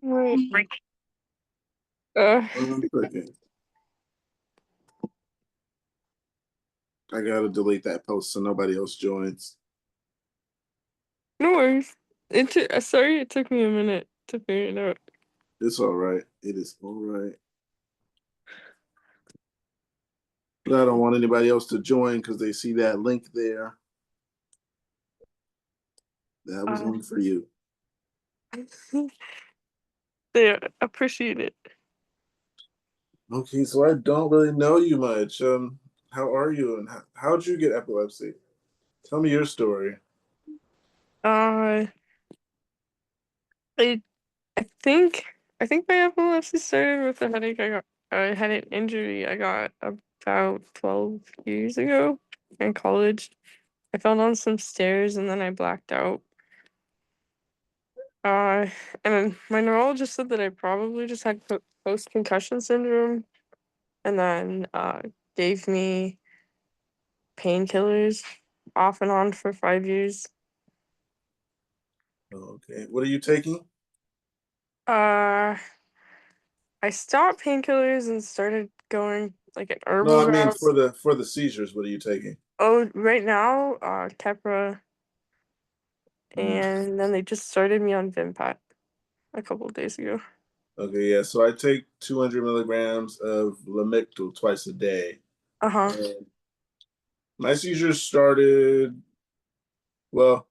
Right. Uh, 1 second. I gotta delete that post so nobody else joins. no worries. Sorry, it took me a minute to figure it out. It's all right. It is all right. But I don't want anybody else to join because they see that link there. That was Uh, one for you. they appreciate it. Okay, so I don't really know you much. How are you and how'd you get epilepsy? Tell me your story. Uh, I I think my epilepsy started with a headache. I had an injury I got about 12 years ago in college. I fell down some stairs and then I blacked out. Uh, and then my neurologist said that I probably just had post-concussion syndrome, and then gave me painkillers off and on for 5 years. Okay, what are you taking? Uh, I stopped painkillers and started going like an No, herbal I mean route. for the seizures. What are you taking? Oh, right now, Keppra, Mm. and then they just started me on Vimpat a couple of days ago. Okay, yeah. So I take 200 milligrams of Lamictal twice a day. Uh-huh. And my seizures started. Well,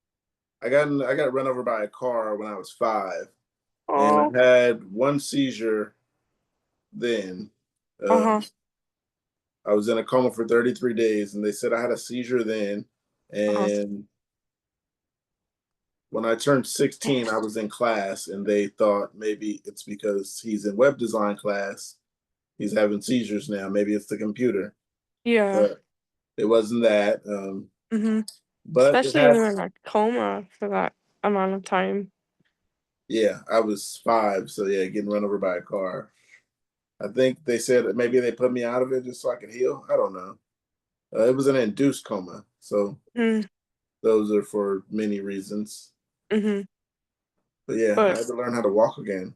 I got run over by a car when I was 5, and Oh, I had one seizure then. uh-huh. I was in a coma for 33 days, and they said I had a seizure then. Uh-huh. And when I turned 16, I was in class, and they thought maybe it's because he's in web design class. He's having seizures now. Maybe it's the computer, Yeah. but it wasn't that. Mm-hmm. But it Especially when you're happened. in a coma for that amount of time. Yeah, I was 5, so yeah, getting run over by a car. I think they said that maybe they put me out of it just so I could heal. I don't know. It was an induced coma, so Mm, those are for many reasons. mm-hmm. But yeah, I But had to learn how to walk again.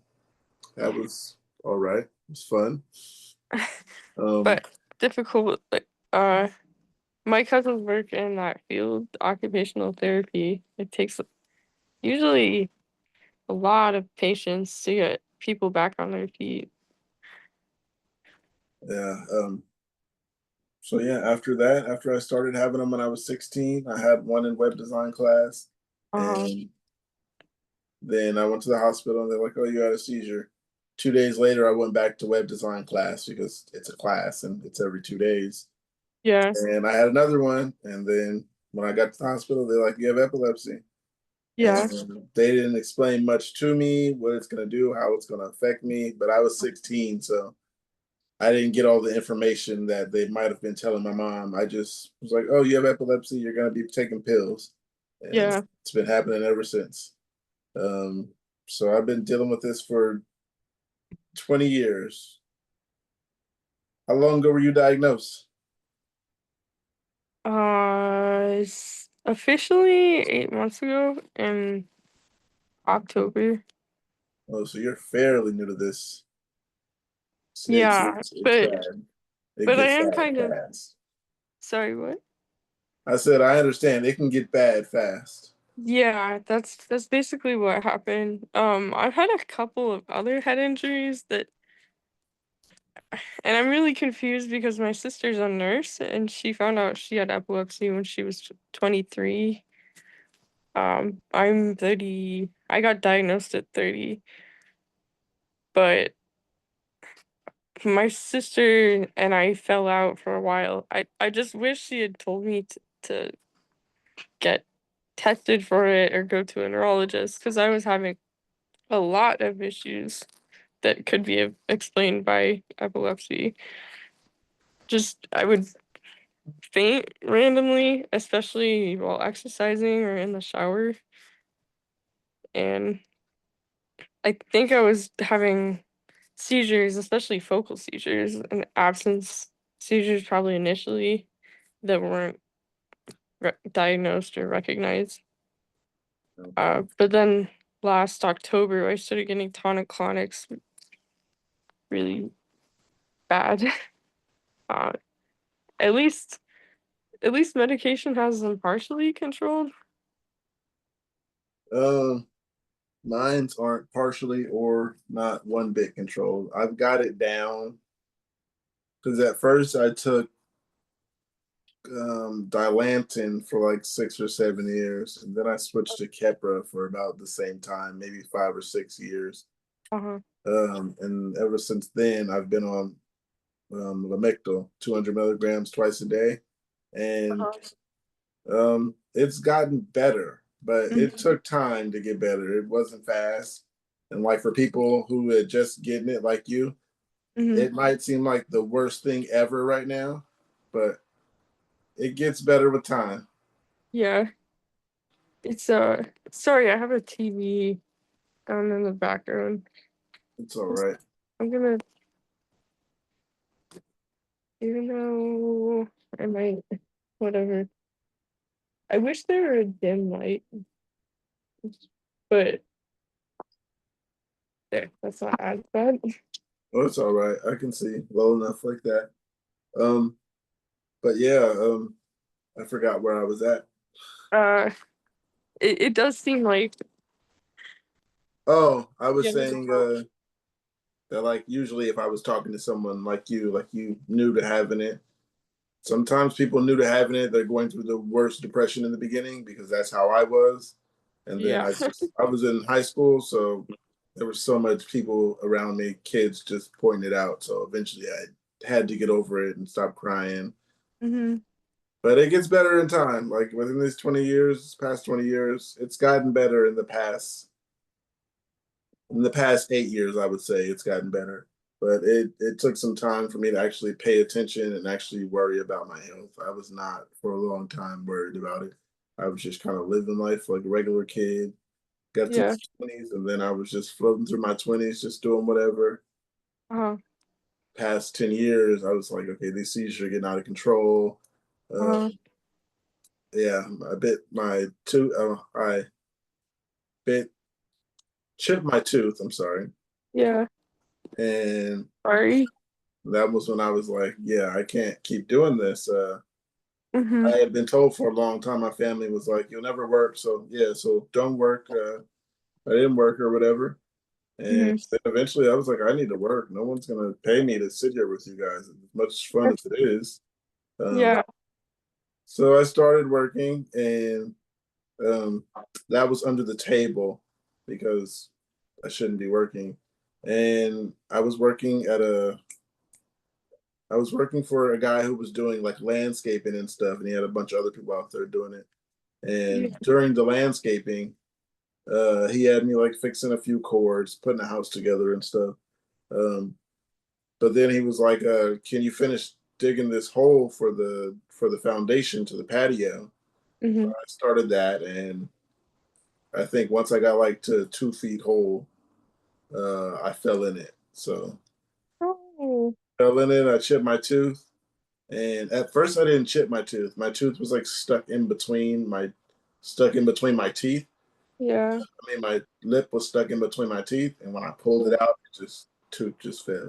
That was all right. It was fun. Um, but difficult. Like, my cousins work in that field, occupational therapy. It takes usually a lot of patience to get people back on their feet. yeah. So yeah, after that, after I started having them when I was 16, I had one in web design class, Uh-huh. and then I went to the hospital and they're like, "Oh, you had a seizure." 2 days later, I went back to web design class because it's a class and it's every 2 days. Yeah. And I had another one, and then when I got to the hospital, they're like, "You have epilepsy." Yeah. And they didn't explain much to me what it's going to do, how it's going to affect me. But I was 16, so I didn't get all the information that they might have been telling my mom. I just was like, "Oh, you have epilepsy. You're going to be taking pills," and Yeah. it's been happening ever since. Um, so I've been dealing with this for 20 years. How long ago were you diagnosed? Officially 8 months ago in October. Oh, so you're fairly new to this. Yeah, It's bad. It but I gets am bad kind of fast. sorry, what? I said I understand it can get bad fast. Yeah, that's basically what happened. I've had a couple of other head injuries that, and I'm really confused because my sister's a nurse and she found out she had epilepsy when she was 23. I'm 30. I got diagnosed at 30, but my sister and I fell out for a while. I just wish she had told me to get tested for it or go to a neurologist because I was having a lot of issues that could be explained by epilepsy. Just I would faint randomly, especially while exercising or in the shower. And I think I was having seizures, especially focal seizures and absence seizures probably initially that weren't diagnosed or recognized. But then last October. I started getting tonic-clonics really bad. Uh, at least medication has them partially controlled. Um, Mines aren't partially or not one bit controlled. I've got it down because at first I took Dilantin for like 6 or 7 years, and then I switched to Keppra for about the same time, maybe 5 or 6 years. Uh-huh. And ever since then, I've been on Lamictal, 200 milligrams twice a day, and Uh-huh. it's gotten better, but it Mhm. took time to get better. It wasn't fast, and like for people who are just getting it, like you, Mhm. it might seem like the worst thing ever right now, but it gets better with time. Yeah. It's sorry, I have a TV down in the background. It's all right. I'm gonna, even though I might, whatever. I wish there were a dim light, but there, that's not as bad. Oh, it's all right. I can see well enough like that. Um, but yeah, I forgot where I was at. Uh, it does seem like Oh, I the was end of the saying world. that like usually if I was talking to someone like you new to having it, sometimes people new to having it, they're going through the worst depression in the beginning because that's how I was. And then Yeah. I was in high school, so there was so much people around me, kids just pointing it out. So eventually I had to get over it and stop crying. Hmm. But it gets better in time. Like within these 20 years, past 20 years, it's gotten better in the past 8 years, I would say it's gotten better. But it took some time for me to actually pay attention and actually worry about my health. I was not for a long time worried about it. I was just kind of living life like a regular kid. Got to Yeah. the 20s, and then I was just floating through my 20s, just doing whatever. Uh-huh. Past 10 years, I was like, okay, these seizures are getting out of control. Uh, Uh-huh. yeah, I bit my tooth. I bit chipped my tooth. I'm sorry, Yeah. and Sorry. that was when I was like, yeah, I can't keep doing this. Hmm. I had been told for a long time. My family was like, "You'll never work." So yeah, so don't work. I didn't work or whatever. And Hmm. then eventually, I was like, I need to work. No one's gonna pay me to sit here with you guys. As much fun as it is. Um, Yeah. so I started working, and um, that was under the table because I shouldn't be working. And I was working for a guy who was doing like landscaping and stuff, and he had a bunch of other people out there doing it. And Yeah. during the landscaping, he had me like fixing a few cords, putting a house together and stuff. Um, but then he was like, "Can you finish digging this hole for the foundation to the patio?" So Hmm. I started that, and I think once I got like to 2 feet hole, I fell in it. So Oh. fell in it. I chipped my tooth. And at first, I didn't chip my tooth. My tooth was like stuck in between my teeth. Yeah. I mean, my lip was stuck in between my teeth, and when I pulled it out, tooth just fell.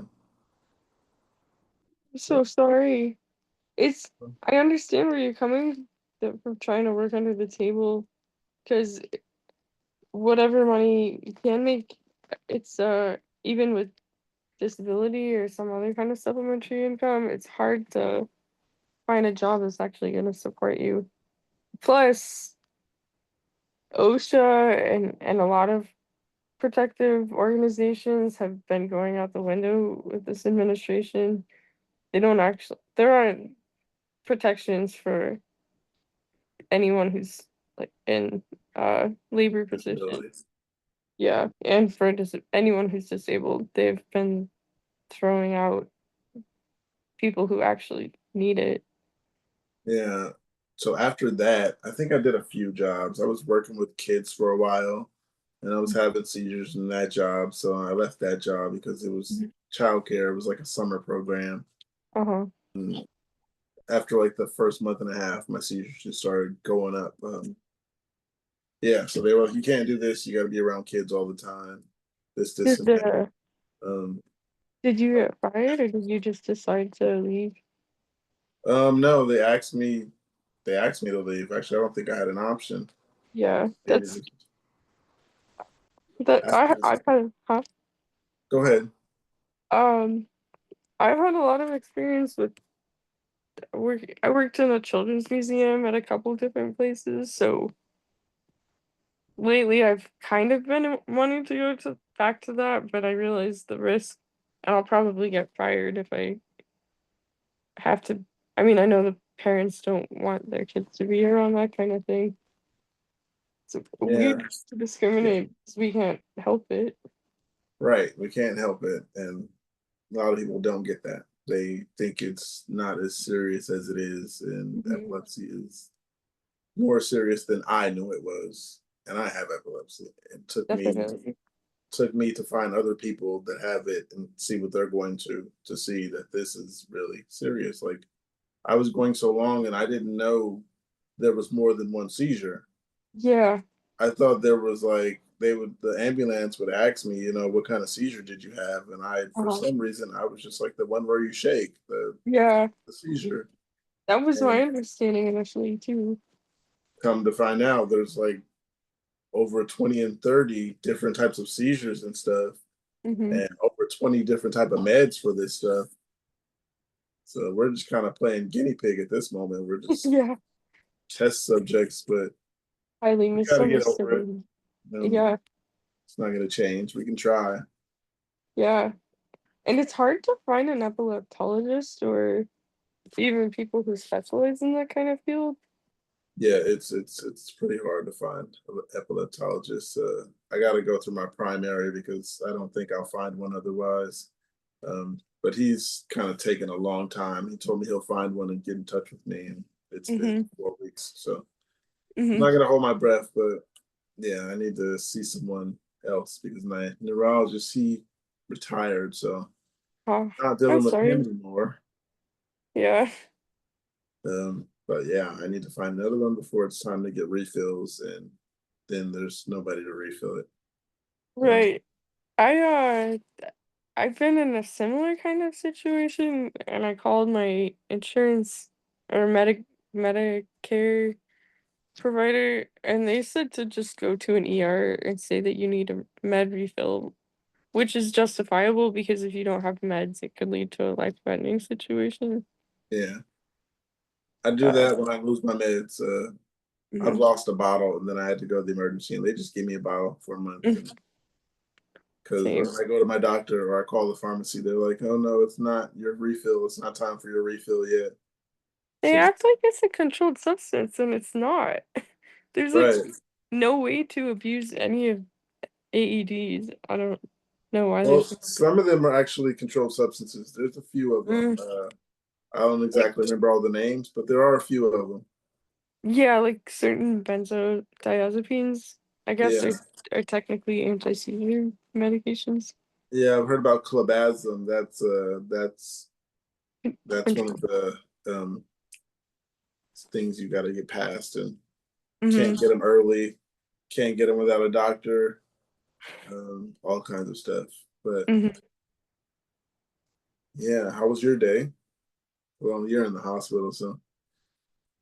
I'm So so sorry. It's I understand where you're coming from trying to work under the table because whatever money you can make, it's even with disability or some other kind of supplementary income, it's hard to find a job that's actually going to support you. Plus, OSHA and a lot of protective organizations have been going out the window with this administration. There aren't protections for anyone who's like in labor position. disabilities. Yeah, and for anyone who's disabled, they've been throwing out people who actually need it. Yeah. So after that, I think I did a few jobs. I was working with kids for a while, and I was having seizures in that job. So I left that job because it was childcare. It was like a summer program. Uh-huh. And after like the first month and a half, my seizures just started going up. Yeah, so they were like, you can't do this. You got to be around kids all the time. This, Did and that. the Um, did you get fired or did you just decide to leave? no, they asked me. They asked me to leave. Actually, I don't think I had an option. Yeah, They just that asked me. I kind of huh? Go ahead. Um I've had a lot of experience with work. I worked in a children's museum at a couple different places, so lately I've kind of been wanting to go to back to that, but I realize the risk, and I'll probably get fired if I have to. I mean, I know the parents don't want their kids to be around that kind of thing. It's Yeah, weird to yeah, discriminate because we can't help it. right. We can't help it, and a lot of people don't get that. They think it's not as serious as it is, and Hmm. epilepsy is more serious than I knew it was. And I have epilepsy. It Definitely. took me to find other people that have it and see what they're going to see that this is really serious. Like I was going so long and I didn't know there was more than one seizure. Yeah. I thought there was like the ambulance would ask me, what kind of seizure did you have? And for Uh-huh. some reason I was just like the one where you shake, Yeah. the seizure. That was my And understanding initially too. come to find out there's like over 20 and 30 different types of seizures and stuff, Hmm. and over 20 different type of meds for this stuff. So we're just kind of playing guinea pig at this moment. We're just Yeah. test subjects, but Highly we got to get over it. misunderstood. Um, Yeah. it's not going to change. We can try. Yeah. And it's hard to find an epileptologist or even people who specialize in that kind of field. Yeah, it's pretty hard to find an epileptologist. I got to go through my primary because I don't think I'll find one otherwise. But he's kind of taken a long time. He told me he'll find one and get in touch with me, and it's been Hmm. 4 weeks. So I'm Hmm. not gonna hold my breath, but yeah, I need to see someone else because my neurologist he retired, so Oh, I'm not I'm dealing with him sorry. anymore. Yeah. But yeah, I need to find another one before it's time to get refills, and then there's nobody to refill it. Um, Right. I I've been in a similar kind of situation and I called my insurance or Medicare provider and they said to just go to an ER and say that you need a med refill, which is justifiable because if you don't have meds, it could lead to a life-threatening situation. yeah, I do Uh, that when I lose my meds. I've mhm. lost a bottle, and then I had to go to the emergency, and they just give me a bottle for a month. Mm, And because when same. I go to my doctor or I call the pharmacy, they're like, "Oh no, it's not your refill. It's not time for your refill yet." They So just act like it's a controlled substance and it's not. There's like right. no way to abuse any of AEDs. I don't know why Well, there's some of them are actually controlled substances. There's a few of them. mm, I don't like exactly remember all the names, but there are a few of them. yeah, like certain benzodiazepines, I guess Yeah, are technically anti-seizure medications. yeah. I've heard about clobazam. That's one of Control. the um, things you got to get past, and Mm-hmm. can't get them early. Can't get them without a doctor. All kinds of stuff. But Hmm. yeah, how was your day? Well, you're in the hospital, so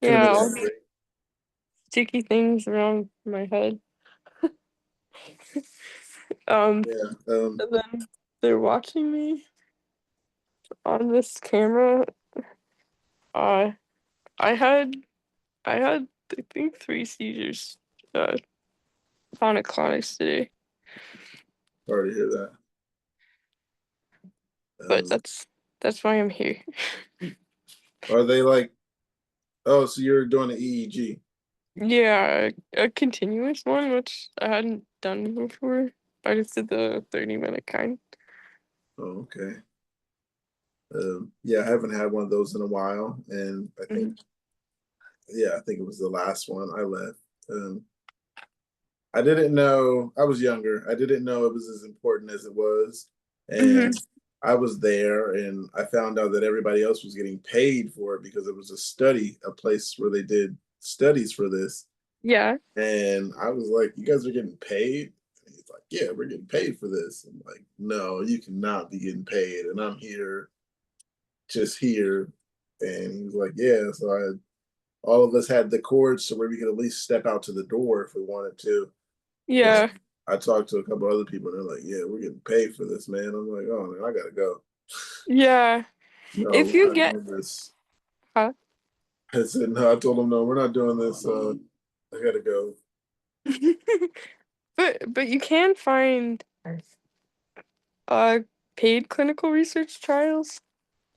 couldn't Yeah, have been all that great. sticky things around my head. Um, Yeah. and then they're watching me on this camera. Uh, I had I had I think 3 seizures, uh, tonic-clonics today, Sorry to hear that. but Um, that's why I'm here. are they like? Oh, so you're doing an EEG? Yeah, a continuous one, which I hadn't done before. I just did the 30-minute kind. Oh, okay. Yeah, I haven't had one of those in a while, and Hmm. I think it was the last one I left. I didn't know. I was younger. I didn't know it was as important as it was, Hmm. and I was there, and I found out that everybody else was getting paid for it because it was a place where they did studies for this. Yeah. And I was like, "You guys are getting paid?" And he's like, "Yeah, we're getting paid for this." I'm like, "No, you cannot be getting paid." And I'm here, just here. And he was like, "Yeah." So all of us had the cords so where we could at least step out to the door if we wanted to. And Yeah. I talked to a couple other people, and they're like, "Yeah, we're getting paid for this, man." I'm like, "Oh man, I gotta go." Yeah. No, If we're you not get doing this. huh? I said, "No." I told them, "No, we're not doing this. I gotta go." But you can find uh paid clinical research trials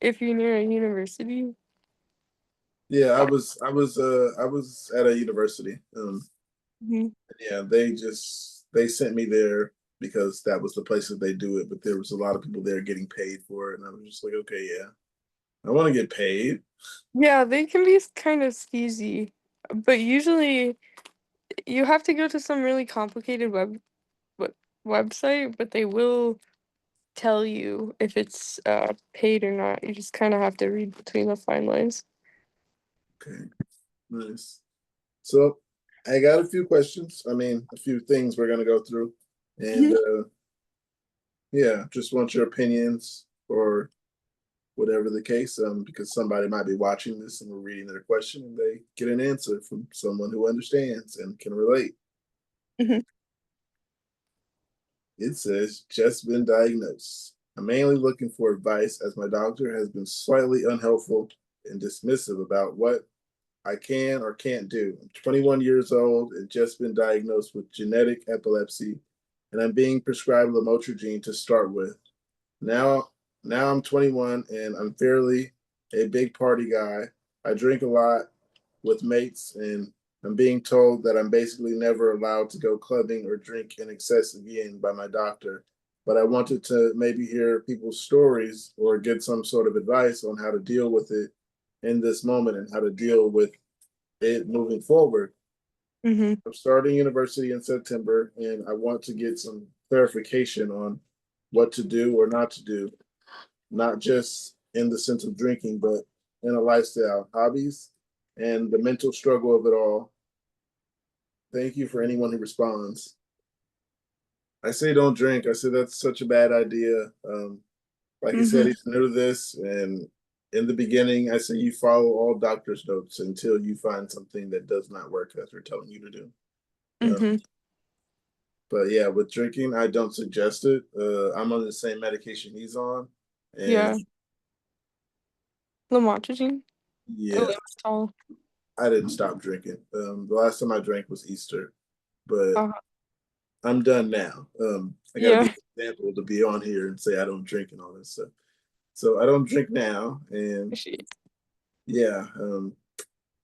if you're near a university. Yeah, I was at a university. Mhm. Yeah, they sent me there because that was the place that they do it, but there was a lot of people there getting paid for it, and I was just like, okay, yeah, I want to get paid. Yeah, they can be kind of skeezy, but usually you have to go to some really complicated web website, but they will tell you if it's paid or not. You just kind of have to read between the fine lines. Okay, nice. So I got a few questions. I mean, a few things we're gonna go through, and Mhm. yeah, just want your opinions or whatever the case. Because somebody might be watching this and we're reading their question, and they get an answer from someone who understands and can relate. Mhm. It says, just been diagnosed. I'm mainly looking for advice as my doctor has been slightly unhelpful and dismissive about what I can or can't do. I'm 21 years old and just been diagnosed with genetic epilepsy, and I'm being prescribed lamotrigine to start with. Now, now I'm 21 and I'm fairly a big party guy. I drink a lot with mates, and I'm being told that I'm basically never allowed to go clubbing or drink in excess again by my doctor. But I wanted to maybe hear people's stories or get some sort of advice on how to deal with it in this moment and how to deal with it moving forward. Mhm. I'm starting university in September, and I want to get some clarification on what to do or not to do, not just in the sense of drinking, but in a lifestyle, hobbies, and the mental struggle of it all. Thank you for anyone who responds. I say don't drink. I say that's such a bad idea. Like he said, Mhm. he's new to this, and in the beginning, I say you follow all doctor's notes until you find something that does not work as they're telling you to do. Mhm. But yeah, with drinking, I don't suggest it. I'm on the same medication he's on, and Yeah. Lamotrigine. yeah, Erythritol. I didn't stop drinking. The last time I drank was Easter, but Uh, I'm done now. I got to be yeah. an example to be on here and say I don't drink and all this stuff. So I don't drink now, and She. yeah,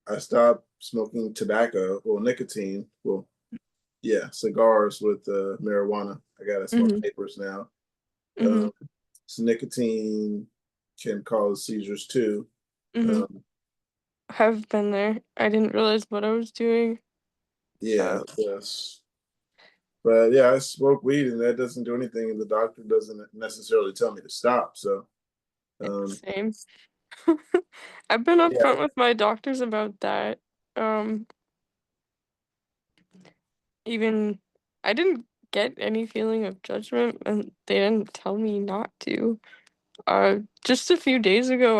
I stopped smoking tobacco, well, nicotine, well, yeah, cigars with marijuana. I got to smoke Mhm. papers now. Mhm. Um, so nicotine can cause seizures too. Mhm. Um, Have been there. I didn't realize what I was doing. yeah, Uh, yes. But yeah, I smoke weed and that doesn't do anything, and the doctor doesn't necessarily tell me to stop. So, um, same. I've been yeah, upfront with my doctors about that. Um, even I didn't get any feeling of judgment, and they didn't tell me not to. Just a few days ago,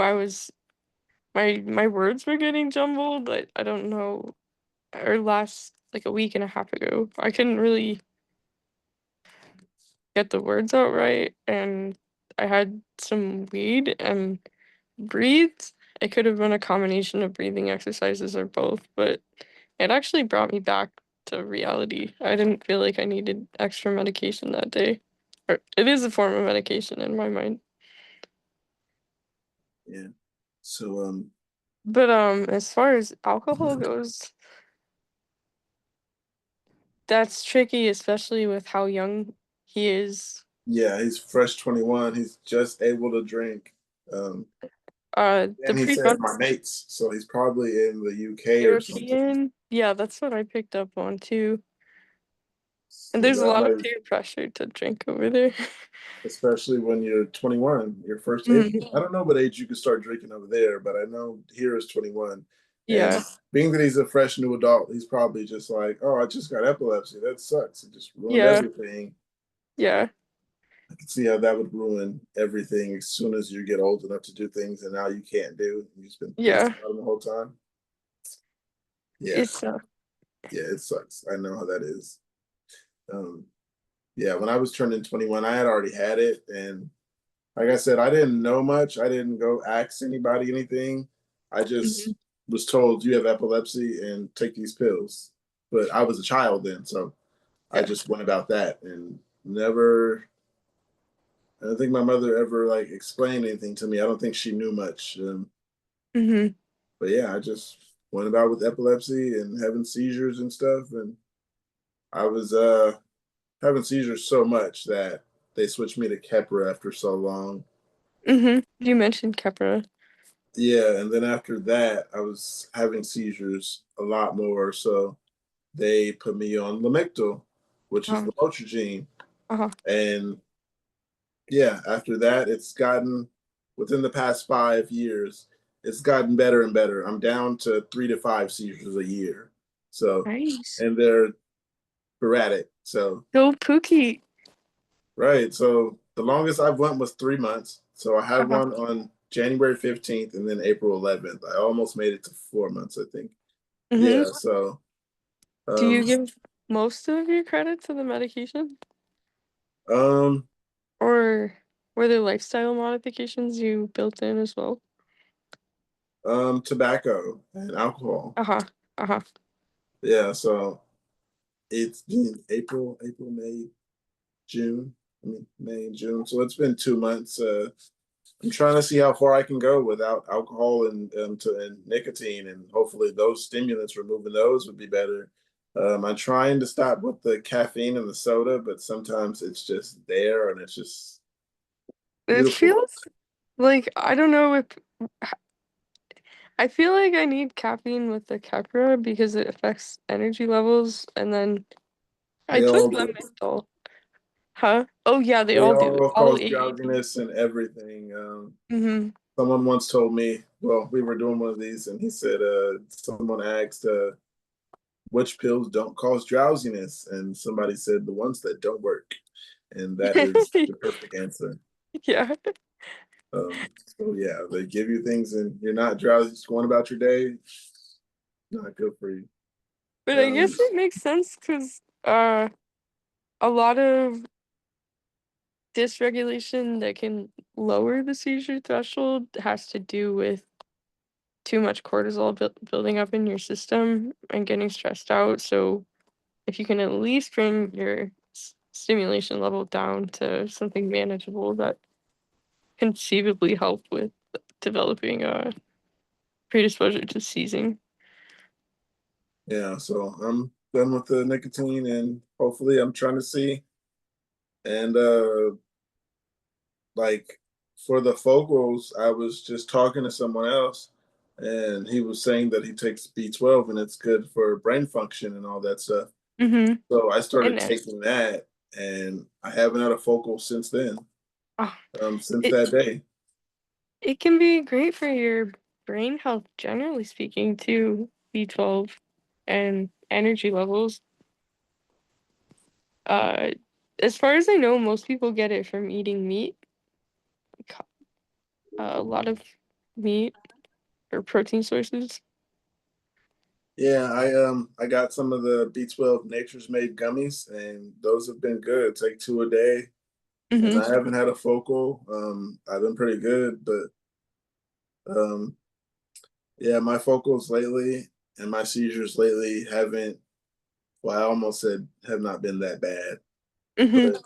my words were getting jumbled. I don't know, or last like a week and a half ago, I couldn't really get the words out right, and I had some weed and breathed. It could have been a combination of breathing exercises or both, but it actually brought me back to reality. I didn't feel like I needed extra medication that day. Or it is a form of medication in my mind. yeah. So, But as far as alcohol goes, that's tricky, especially with how young he is. yeah, he's fresh 21. He's just able to drink. Um, The and he said prefrontal my mates, so he's probably in the UK or something. European, yeah, that's what I picked up on too. And So there's a that lot of might, peer pressure to drink over there. especially when you're 21, your first age. Mm, I don't know what age you can start drinking over there, but I know here is 21. And Yeah. being that he's a fresh new adult, he's probably just like, "Oh, I just got epilepsy. That sucks. It just ruined Yeah. everything." Yeah. I can see how that would ruin everything as soon as you get old enough to do things, and now you can't do. You've just been pissed Yeah. about them the whole time. Yeah, It's yeah, it sucks. I know how that is. Um, yeah, when I was turning 21, I had already had it, and like I said, I didn't know much. I didn't go ask anybody anything. I Mhm. just was told you have epilepsy and take these pills. But I was a child then, so I Yeah. just went about that and never. I don't think my mother ever like explained anything to me. I don't think she knew much. Mhm. But yeah, I just went about with epilepsy and having seizures and stuff, and I was having seizures so much that they switched me to Keppra after so long. Mhm. You mentioned Kepra. Yeah, and then after that, I was having seizures a lot more. So they put me on Lamictal, which is Uh-huh. lamotrigine. Uh-huh. And yeah, after that, it's gotten within the past 5 years, it's gotten better and better. I'm down to 3 to 5 seizures a year. So, Nice. and they're sporadic. So, Go Pookie. right. So the longest I've went was 3 months. So I had Uh-huh. one on January 15th and then April 11th. I almost made it to 4 months, I think. Mhm. Yeah. So, Do you um, give most of your credit to the medication, um, or were there lifestyle modifications you built in as well? tobacco and alcohol. Uh-huh. Uh-huh. Yeah. So it's been April, May, June. I mean, May and June. So it's been 2 months. I'm trying to see how far I can go without alcohol and nicotine, and hopefully those stimulants, removing those would be better. I'm trying to stop with the caffeine and the soda, but sometimes it's just there, and it's just It beautiful. feels like I don't know if I feel like I need caffeine with the Kepra because it affects energy levels, and then I They took all do. Lamictal. Huh? Oh yeah, they They all do. all All cause eight. drowsiness and everything. Mm-hmm. Someone once told me, well, we were doing one of these, and he said, someone asked, which pills don't cause drowsiness? And somebody said the ones that don't work. And that is the perfect answer. Yeah. So yeah, they give you things and you're not drowsy, just going about your day. Not good for you. But I Um, guess it makes sense because a lot of dysregulation that can lower the seizure threshold has to do with too much cortisol building up in your system and getting stressed out. So if you can at least bring your stimulation level down to something manageable, that conceivably help with developing a predisposition to seizing. yeah, so I'm done with the nicotine and hopefully I'm trying to see and like for the focals, I was just talking to someone else and he was saying that he takes B12 and it's good for brain function and all that stuff. Mm-hmm. So I started And taking that and I haven't had a focal since then, uh, since it that day. it can be great for your brain health, generally speaking, too. B12 and energy levels. Uh, as far as I know, most people get it from eating meat, a lot of meat or protein sources. Yeah, I got some of the B12 Nature's Made gummies, and those have been good. Take two a day, and Mm-hmm. I haven't had a focal. I've been pretty good, but um, yeah, my focals lately and my seizures lately haven't. Well, I almost said have not been that bad, Mm-hmm. but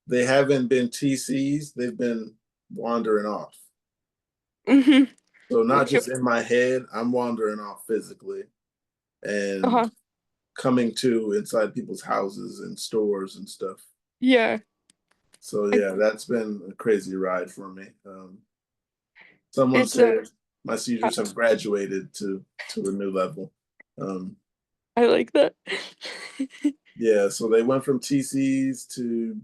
they haven't been TCs. They've been wandering off. Mm-hmm. So not Which, just in my head, I'm wandering off physically and uh-huh. coming to inside people's houses and stores and stuff. Yeah. So I, yeah, that's been a crazy ride for me. Someone it's said my seizures uh, have graduated to a new level. Um, I like that. yeah, so they went from TCs to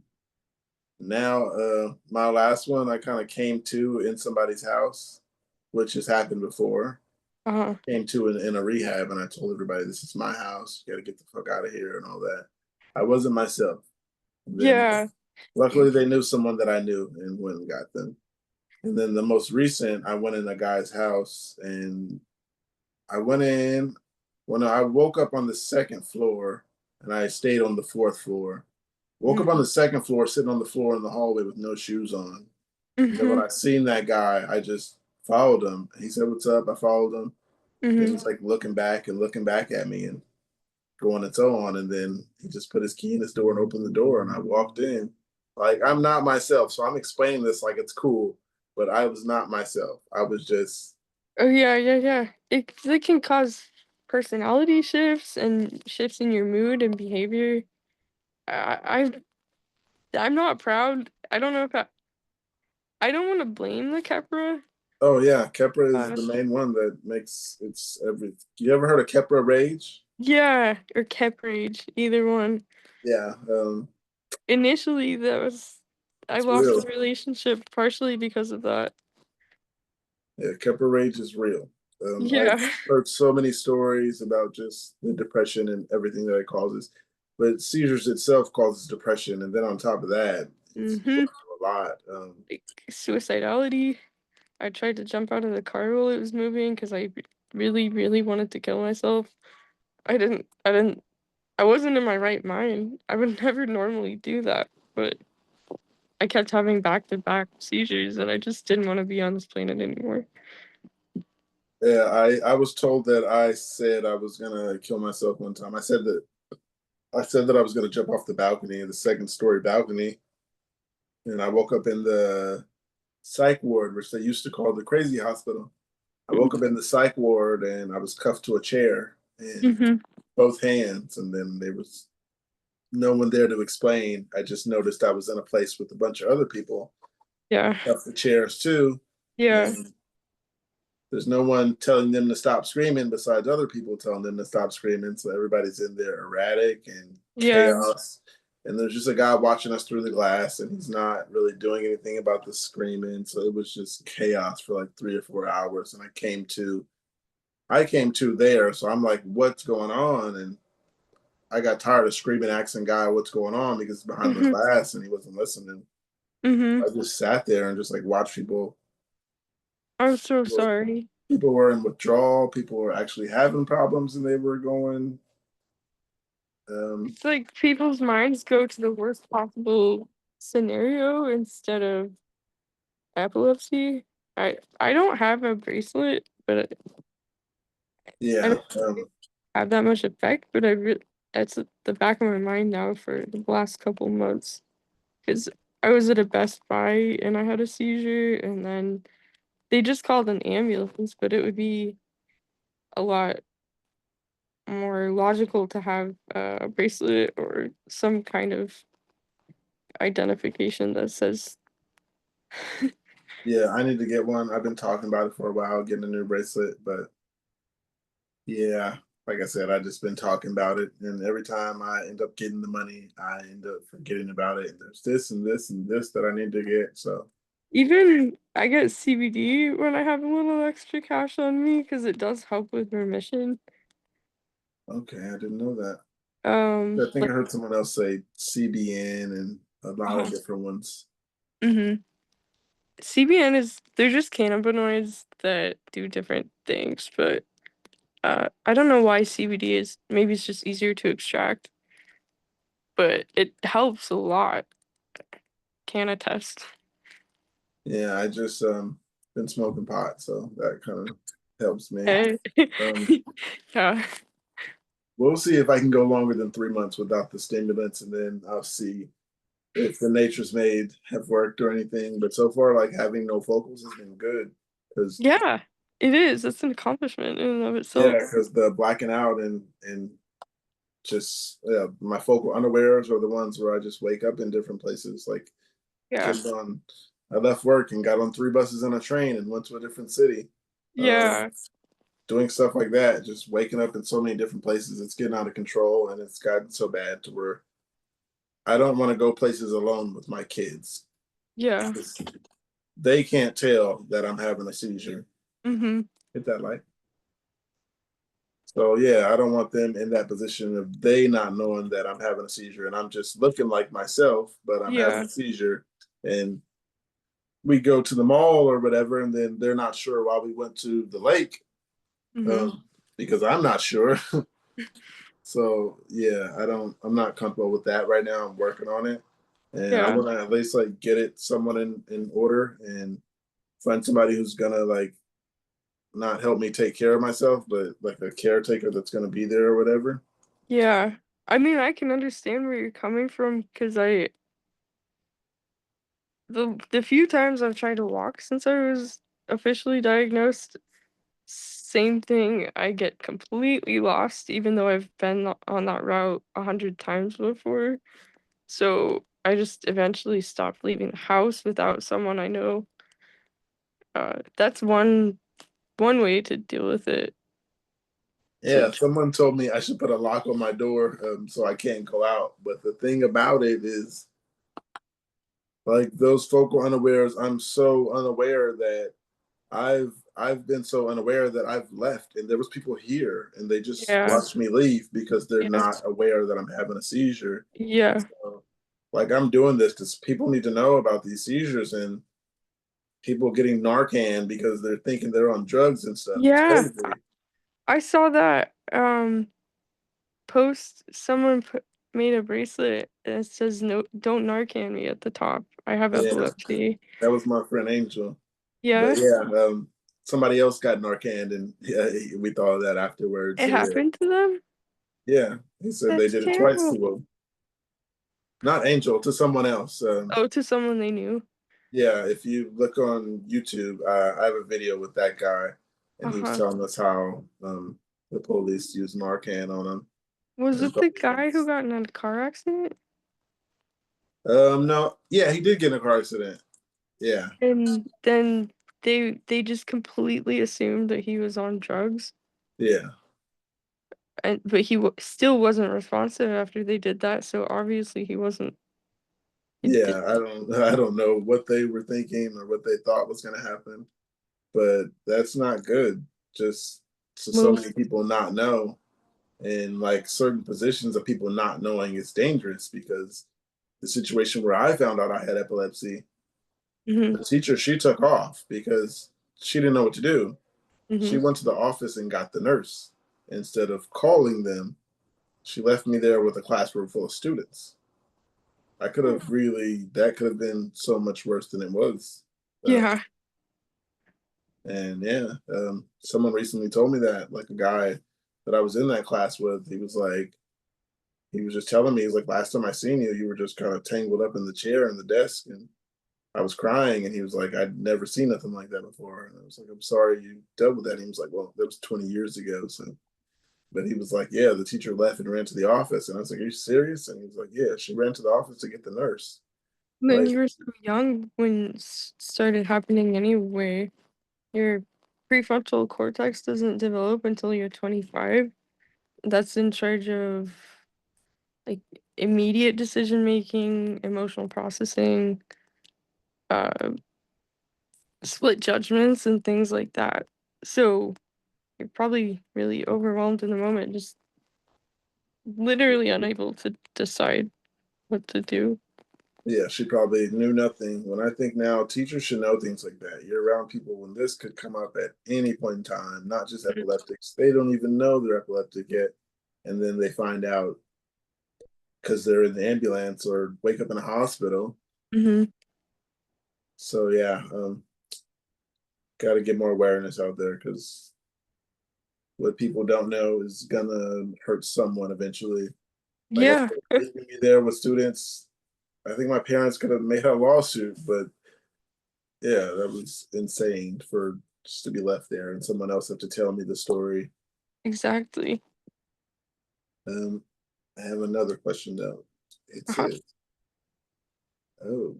now. My last one, I kind of came to in somebody's house, which has happened before. Uh-huh. Came to in a rehab, and I told everybody, "This is my house. You got to get the fuck out of here," and all that. I wasn't myself. And then, Yeah. luckily, they knew someone that I knew and went and got them. And then the most recent, I went in a guy's house, and I went in when I woke up on the second floor, and I stayed on the fourth floor. Woke up on Mm-hmm. the second floor, sitting on the floor in the hallway with no shoes on. And then when Mm-hmm. I seen that guy, I just followed him. He said, "What's up?" I followed him. He Mm-hmm. was like looking back and looking back at me and going and so on. And then he just put his key in his door and opened the door, and I walked in. Like, I'm not myself. So I'm explaining this like it's cool, but I was not myself. I was just, Oh yeah, yeah, yeah. It can cause personality shifts and shifts in your mood and behavior. I I'm not proud. I don't know if I don't want to blame the Kepra. oh yeah, Kepra is Uh, the main one that makes it's everything. You ever heard of Kepra rage? yeah, or Kep rage, either one. Yeah, Initially, I it's lost real. a relationship partially because of that. Yeah, Kepler rage is real. I've Yeah. heard so many stories about just the depression and everything that it causes, but seizures itself causes depression, and then on top of that, it's Mm-hmm. a lot. Like suicidality. I tried to jump out of the car while it was moving because I really, really wanted to kill myself. I didn't, I wasn't in my right mind. I would never normally do that, but I kept having back-to-back seizures and I just didn't want to be on this planet anymore. Yeah, I was told that I said I was gonna kill myself one time. I said that I was gonna jump off the balcony, the second story balcony, and I woke up in the psych ward, which they used to call the crazy hospital. I woke up in the psych ward and I was cuffed to a chair and Mm-hmm. both hands, and then there was no one there to explain. I just noticed I was in a place with a bunch of other people, Yeah. cuffed the chairs too, Yeah. and there's no one telling them to stop screaming besides other people telling them to stop screaming. So everybody's in there erratic and Yeah. chaos. And there's just a guy watching us through the glass, and he's not really doing anything about the screaming. So it was just chaos for like 3 or 4 hours. And I came to there. So I'm like, what's going on? And I got tired of screaming, asking guy what's going on because it's behind the Mm-hmm. glass and he wasn't listening. Mm-hmm. I just sat there and just like watched people. I'm so sorry. People were in withdrawal. People were actually having problems, and they were going. Um, It's like people's minds go to the worst possible scenario instead of epilepsy. I don't have a bracelet, but I yeah, don't have that much effect. But it's at the back of my mind now for the last couple months because I was at a Best Buy and I had a seizure, and then they just called an ambulance. But it would be a lot more logical to have a bracelet or some kind of identification that says, yeah. I need to get one. I've been talking about it for a while, getting a new bracelet, but yeah, like I said, I just been talking about it, and every time I end up getting the money, I end up forgetting about it. And there's this and this and this that I need to get. So even I get CBD when I have a little extra cash on me because it does help with remission. okay, I didn't know that. I think I Like, heard someone else say CBN and a lot of different ones. mm-hmm. CBN is they're just cannabinoids that do different things, but I don't know why CBD is. Maybe it's just easier to extract, but it helps a lot. Can attest. Yeah, I just been smoking pot, so that kind of helps me. Eh, Um, yeah, we'll see if I can go longer than 3 months without the stimulants, and then I'll see if the Nature's Made have worked or anything. But so far, like having no focals has been good because yeah, it is. It's an accomplishment in and of yeah, itself. because the blacking out and just my focal unawares are the ones where I just wake up in different places. Like Yeah, just on, I left work and got on 3 buses and a train and went to a different city. yeah, Doing stuff like that, just waking up in so many different places, it's getting out of control, and it's gotten so bad to where I don't want to go places alone with my kids. yeah. They can't tell that I'm having a seizure. Mm-hmm. Hit that light. So yeah, I don't want them in that position of they not knowing that I'm having a seizure and I'm just looking like myself, but I'm having Yeah. a seizure. And we go to the mall or whatever, and then they're not sure why we went to the lake, Mhm. um, because I'm not sure. So yeah, I'm not comfortable with that right now. I'm working on it, and I Yeah. want to at least like get it someone in order and find somebody who's gonna like not help me take care of myself, but like a caretaker that's gonna be there or whatever. Yeah. I mean, I can understand where you're coming from because the few times I've tried to walk since I was officially diagnosed, same thing. I get completely lost, even though I've been on that route 100 times before. So I just eventually stopped leaving the house without someone I know. That's one way to deal with it. To Yeah, someone told me I should put a lock on my door, so I can't go out. But the thing about it is, like those focal unawares, I'm so unaware that I've been so unaware that I've left, and there was people here, and they just yeah, watched me leave because they're yeah, not aware that I'm having a seizure. yeah, So, like I'm doing this because people need to know about these seizures and people getting Narcan because they're thinking they're on drugs and stuff. It's yeah. crazy. I saw that post. Someone made a bracelet and it says "No, don't Narcan me" at the top. I have Yeah, epilepsy. that was my friend Angel. But Yeah, yeah, somebody else got Narcan, and yeah, we thought of that afterwards. it So yeah, happened to them. yeah, he said they That's did it twice to terrible. him. Not Angel, to someone else. Oh, to someone they knew. Yeah, if you look on YouTube, I have a video with that guy, and he was Uh-huh. telling us how the police used Narcan on him. Was And it the guy who got in a car accident? no, yeah, he did get in a car accident. Yeah, And then they just completely assumed that he was on drugs. yeah, And but he still wasn't responsive after they did that, so obviously he wasn't. It did. yeah. I don't know what they were thinking or what they thought was going to happen, but that's not good. Just to so Most. many people not know, and like certain positions of people not knowing is dangerous because the situation where I found out I had epilepsy, Hmm. the teacher she took off because she didn't know what to do. She Hmm. went to the office and got the nurse instead of calling them. She left me there with a classroom full of students. I could have really that could have been so much worse than it was. Uh, Yeah. and yeah, someone recently told me that, like a guy that I was in that class with, he was like, he was just telling me, he's like, last time I seen you, you were just kind of tangled up in the chair and the desk, and I was crying, and he was like, I'd never seen nothing like that before. And I was like, I'm sorry you dealt with that. And he was like, well, that was 20 years ago. So, but he was like, yeah, the teacher left and ran to the office. And I was like, are you serious? And he was like, yeah, she ran to the office to get the nurse. And then Like, you were so young when it started happening anyway. Your prefrontal cortex doesn't develop until you're 25. That's in charge of like immediate decision making, emotional processing, uh, split judgments, and things like that. So you're probably really overwhelmed in the moment, just literally unable to decide what to do. yeah, she probably knew nothing. When I think now, teachers should know things like that. You're around people when this could come up at any point in time, not just epileptics. They don't even know they're epileptic yet. And then they find out because they're in the ambulance or wake up in a hospital. Mm-hmm. So yeah, got to get more awareness out there because what people don't know is gonna hurt someone eventually. Like I Yeah, said, leaving me there with students, I think my parents could have made a lawsuit, but yeah, that was insane for just to be left there and someone else have to tell me the story. exactly. Um, I have another question though. It Uh-huh. says, "Oh,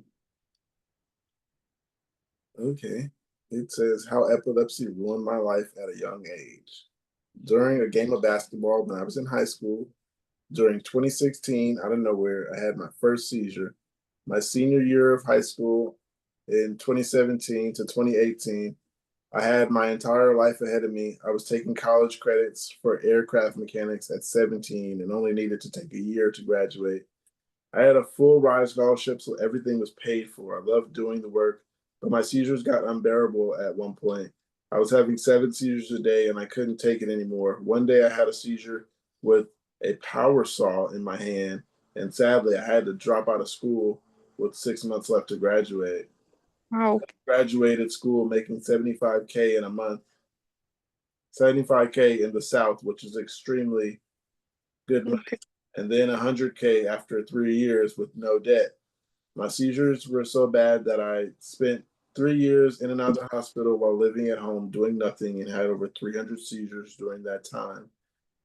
okay." It says how epilepsy ruined my life at a young age. During a game of basketball when I was in high school, during 2016, out of nowhere, I had my first seizure. My senior year of high school in 2017 to 2018, I had my entire life ahead of me. I was taking college credits for aircraft mechanics at 17 and only needed to take a year to graduate. I had a full ride scholarship, so everything was paid for. I loved doing the work, but my seizures got unbearable at one point. I was having 7 seizures a day and I couldn't take it anymore. One day I had a seizure with a power saw in my hand, and sadly, I had to drop out of school with 6 months left to graduate. Wow. Graduated school making 75K in a month, 75K in the South, which is extremely good money, Okay. and then 100K after 3 years with no debt. My seizures were so bad that I spent 3 years in and out of the hospital while living at home doing nothing and had over 300 seizures during that time.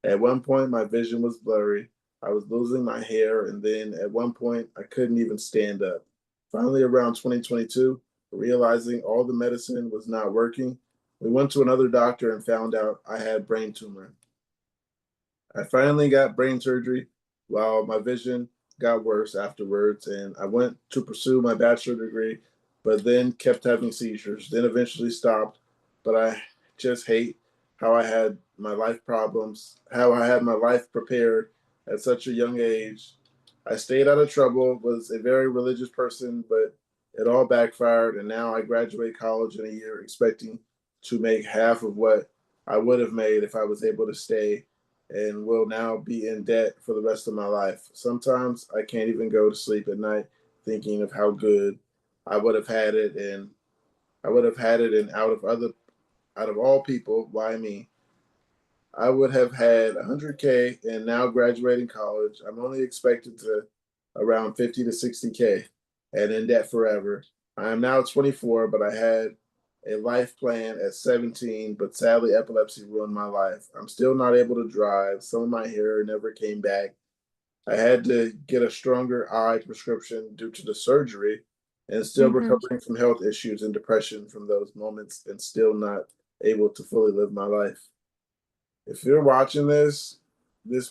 At one point, my vision was blurry. I was losing my hair, and then at one point, I couldn't even stand up. Finally, around 2022, realizing all the medicine was not working, we went to another doctor and found out I had brain tumor. I finally got brain surgery while my vision got worse afterwards, and I went to pursue my bachelor degree, but then kept having seizures, then eventually stopped. But I just hate how I had my life problems, how I had my life prepared at such a young age. I stayed out of trouble, was a very religious person, but it all backfired, and now I graduate college in a year expecting to make half of what I would have made if I was able to stay, and will now be in debt for the rest of my life. Sometimes I can't even go to sleep at night thinking of how good I would have had it, and out of all people, why me? I would have had 100K, and now graduating college, I'm only expected to around 50 to 60K and in debt forever. I am now 24, but I had a life plan at 17, but sadly, epilepsy ruined my life. I'm still not able to drive. Some of my hair never came back. I had to get a stronger eye prescription due to the surgery, and still Mm-hmm. recovering from health issues and depression from those moments, and still not able to fully live my life. If you're watching this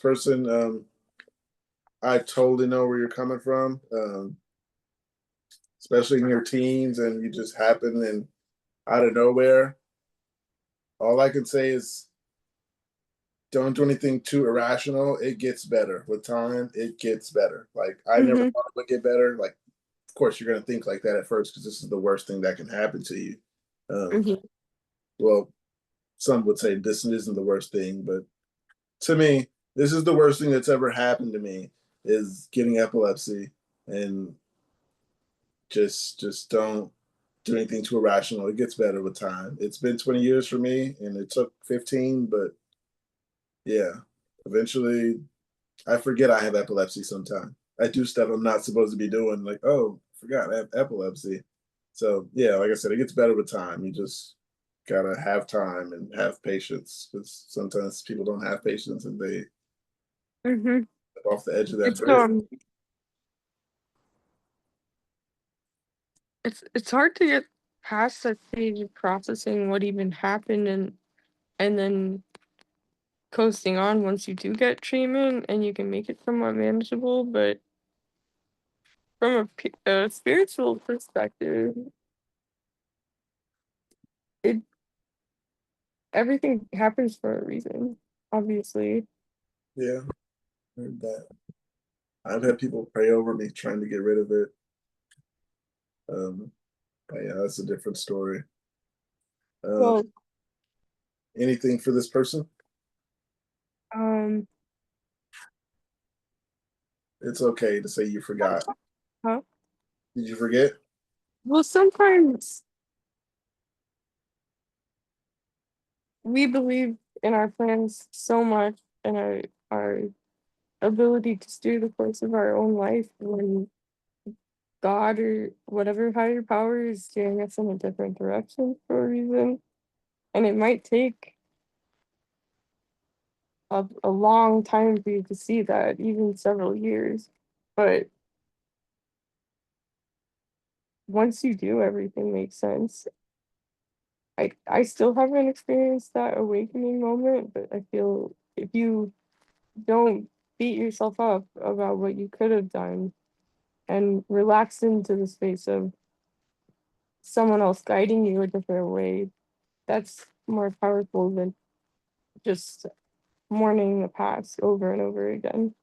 person, I totally know where you're coming from, especially in your teens, and you just happen and out of nowhere. All I can say is don't do anything too irrational. It gets better with time. It gets better. Like I never Mm-hmm. thought it would get better. Like, of course, you're gonna think like that at first because this is the worst thing that can happen to you. Um, Mm-hmm. well, some would say this isn't the worst thing, but to me, this is the worst thing that's ever happened to me is getting epilepsy, and just don't do anything too irrational. It gets better with time. It's been 20 years for me and it took 15, but yeah, eventually I forget I have epilepsy sometimes. I do stuff I'm not supposed to be doing, like, oh, I forgot I have epilepsy. So yeah, like I said, it gets better with time. You just gotta have time and have patience because sometimes people don't have patience and they Mm-hmm. step off the edge of that It's bridge. um it's hard to get past that stage of processing what even happened, and then coasting on once you do get treatment and you can make it somewhat manageable. But from a spiritual perspective, it everything happens for a reason, obviously. Yeah, I heard that. I've had people pray over me trying to get rid of it. Um, but yeah, that's a different story. Uh, Well, anything for this person? um, It's okay to say you forgot. huh? Did you forget? Well, sometimes we believe in our plans so much and our ability to steer the course of our own life when God or whatever higher power is steering us in a different direction for a reason. And it might take a long time for you to see that, even several years. But once you do, everything makes sense. I still haven't experienced that awakening moment, but I feel if you don't beat yourself up about what you could have done and relax into the space of someone else guiding you a different way, that's more powerful than just mourning the past over and over again.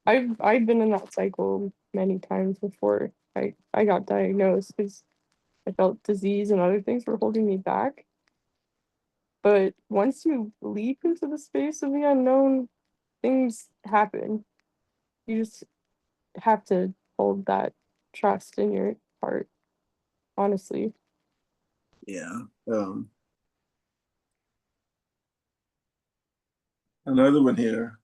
I've been in that cycle many times before I got diagnosed because I felt disease and other things were holding me back. But once you leap into the space of the unknown, things happen. You just have to hold that trust in your heart, honestly. Yeah. Another one here.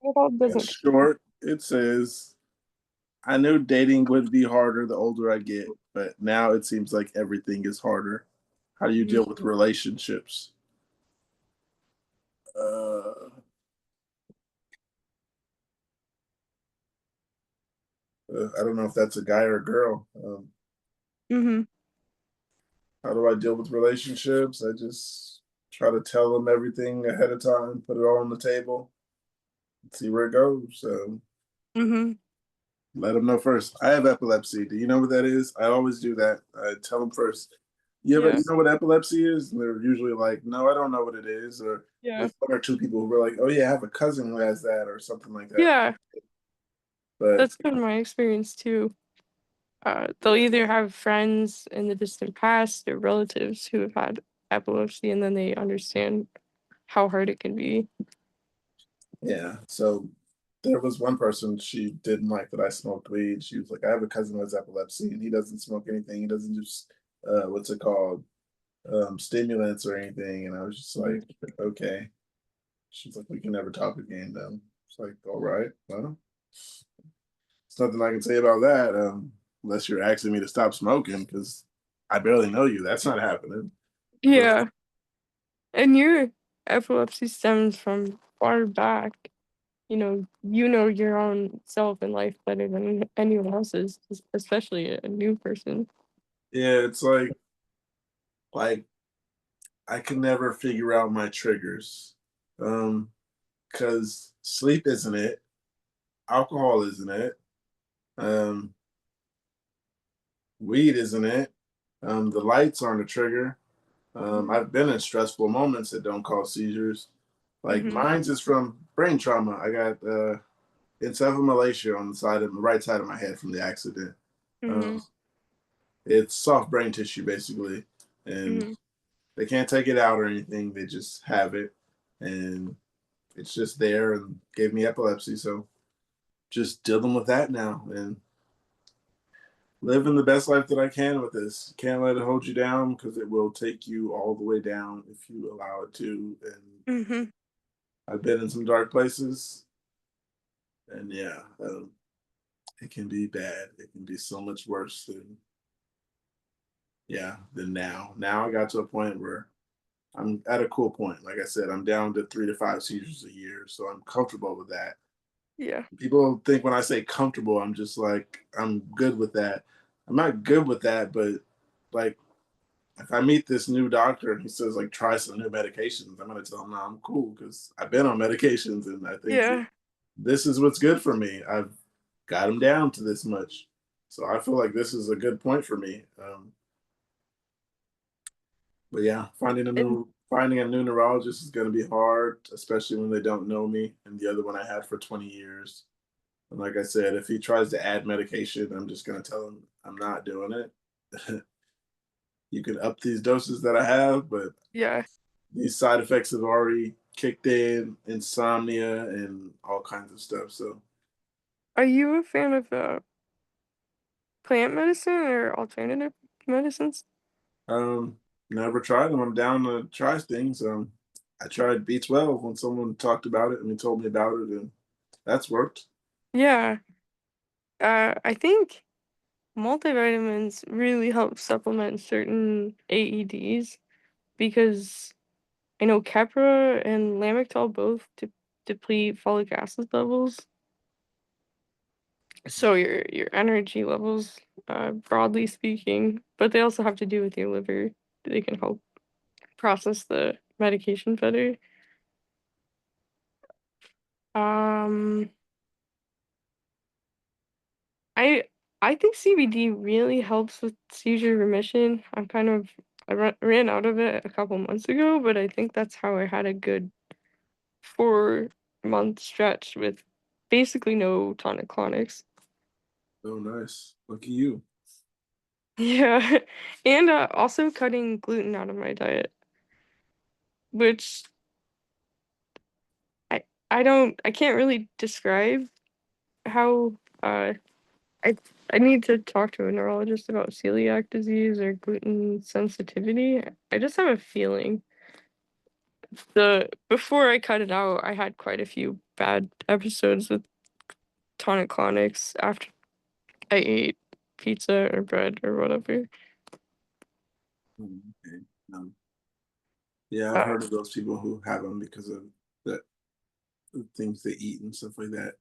It all It's doesn't. short. It says, I knew dating would be harder the older I get, but now it seems like everything is harder. How do you deal with relationships? Uh, I don't know if that's a guy or a girl. Mm-hmm. How do I deal with relationships? I just try to tell them everything ahead of time, put it all on the table, see where it goes. Mm-hmm. Let them know first. I have epilepsy. Do you know what that is? I always do that. I tell them first. You Yeah. know what epilepsy is? And they're usually like, no, I don't know what it is. Or Yeah. there's one or two people who are like, oh yeah, I have a cousin who has that or something like that. Yeah. But That's been my experience too. They'll yeah, either have friends in the distant past or relatives who have had epilepsy, and then they understand how hard it can be. yeah. So there was one person, she didn't like that I smoked weed. She was like, I have a cousin who has epilepsy and he doesn't smoke anything. He doesn't just what's it called? Stimulants or anything. And I was just Mhm. like, okay. She's like, we can never talk again then. It's like, all right, well, there's nothing I can say about that. Unless you're asking me to stop smoking because I barely know you. That's not happening. But Yeah, and your epilepsy stems from far back. You know your own self and life better than anyone else's, especially a new person. yeah, it's like I can never figure out my triggers. Because sleep isn't it, alcohol isn't it, um, weed isn't it, the lights aren't a trigger. Hmm. I've been in stressful moments that don't cause seizures. Like Hmm. mine's is from brain trauma. I got encephalomalacia on the side of the right side of my head from the accident. Hmm. Um, it's soft brain tissue basically, and Hmm. they can't take it out or anything. They just have it, and it's just there and gave me epilepsy. So just dealing with that now and living the best life that I can with this. Can't let it hold you down because it will take you all the way down if you allow it to. And Hmm. I've been in some dark places, and yeah, it can be bad. It can be so much worse than than now. Now I got to a point where I'm at a cool point. Like I said, I'm down to 3 to 5 seizures a year, so I'm comfortable with that. Yeah. People think when I say comfortable, I'm just like I'm good with that. I'm not good with that, but like if I meet this new doctor and he says like try some new medications, I'm gonna tell him no, I'm cool because I've been on medications and I think Yeah. this is what's good for me. I've got him down to this much, so I feel like this is a good point for me. But yeah, And finding a new neurologist is gonna be hard, especially when they don't know me. And the other one I had for 20 years. And like I said, if he tries to add medication, I'm just gonna tell him I'm not doing it. You can up these doses that I have, but yeah, these side effects have already kicked in, insomnia and all kinds of stuff. So are you a fan of plant medicine or alternative medicines? um never tried them. I'm down to try things. I tried B12 when someone talked about it and he told me about it and that's worked. Yeah. I think multivitamins really help supplement certain AEDs because I know Keppra and Lamictal both deplete folic acid levels, so your energy levels, broadly speaking, but they also have to do with your liver. They can help process the medication better. Um, I I think CBD really helps with seizure remission. I'm kind of ran out of it a couple months ago, but I think that's how I had a good 4 month stretch with basically no tonic-clonics. Oh, nice. Lucky you. Yeah, and also cutting gluten out of my diet, which I I can't really describe how uh I I need to talk to a neurologist about celiac disease or gluten sensitivity. I just have a feeling. The Before I cut it out, I had quite a few bad episodes with tonic-clonics after I ate pizza or bread or whatever. Okay. Um, yeah, I've Uh, heard of those people who have them because of the things they eat and stuff like that.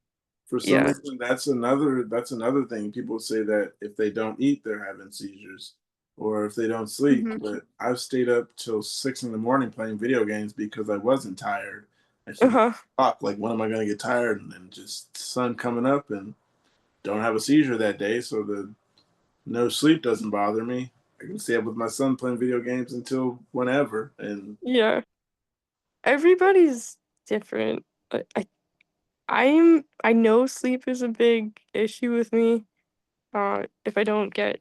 For some yeah. reason, that's another thing. People say that if they don't eat, they're having seizures, or if they don't sleep. Hmm. But I've stayed up till 6 in the morning playing video games because I wasn't tired. I said, Uh-huh. "Fuck! Like, when am I gonna get tired?" And then just sun coming up, and don't have a seizure that day, so the no sleep doesn't bother me. I can stay up with my son playing video games until whenever, and Yeah. Everybody's different. I know sleep is a big issue with me. If I don't get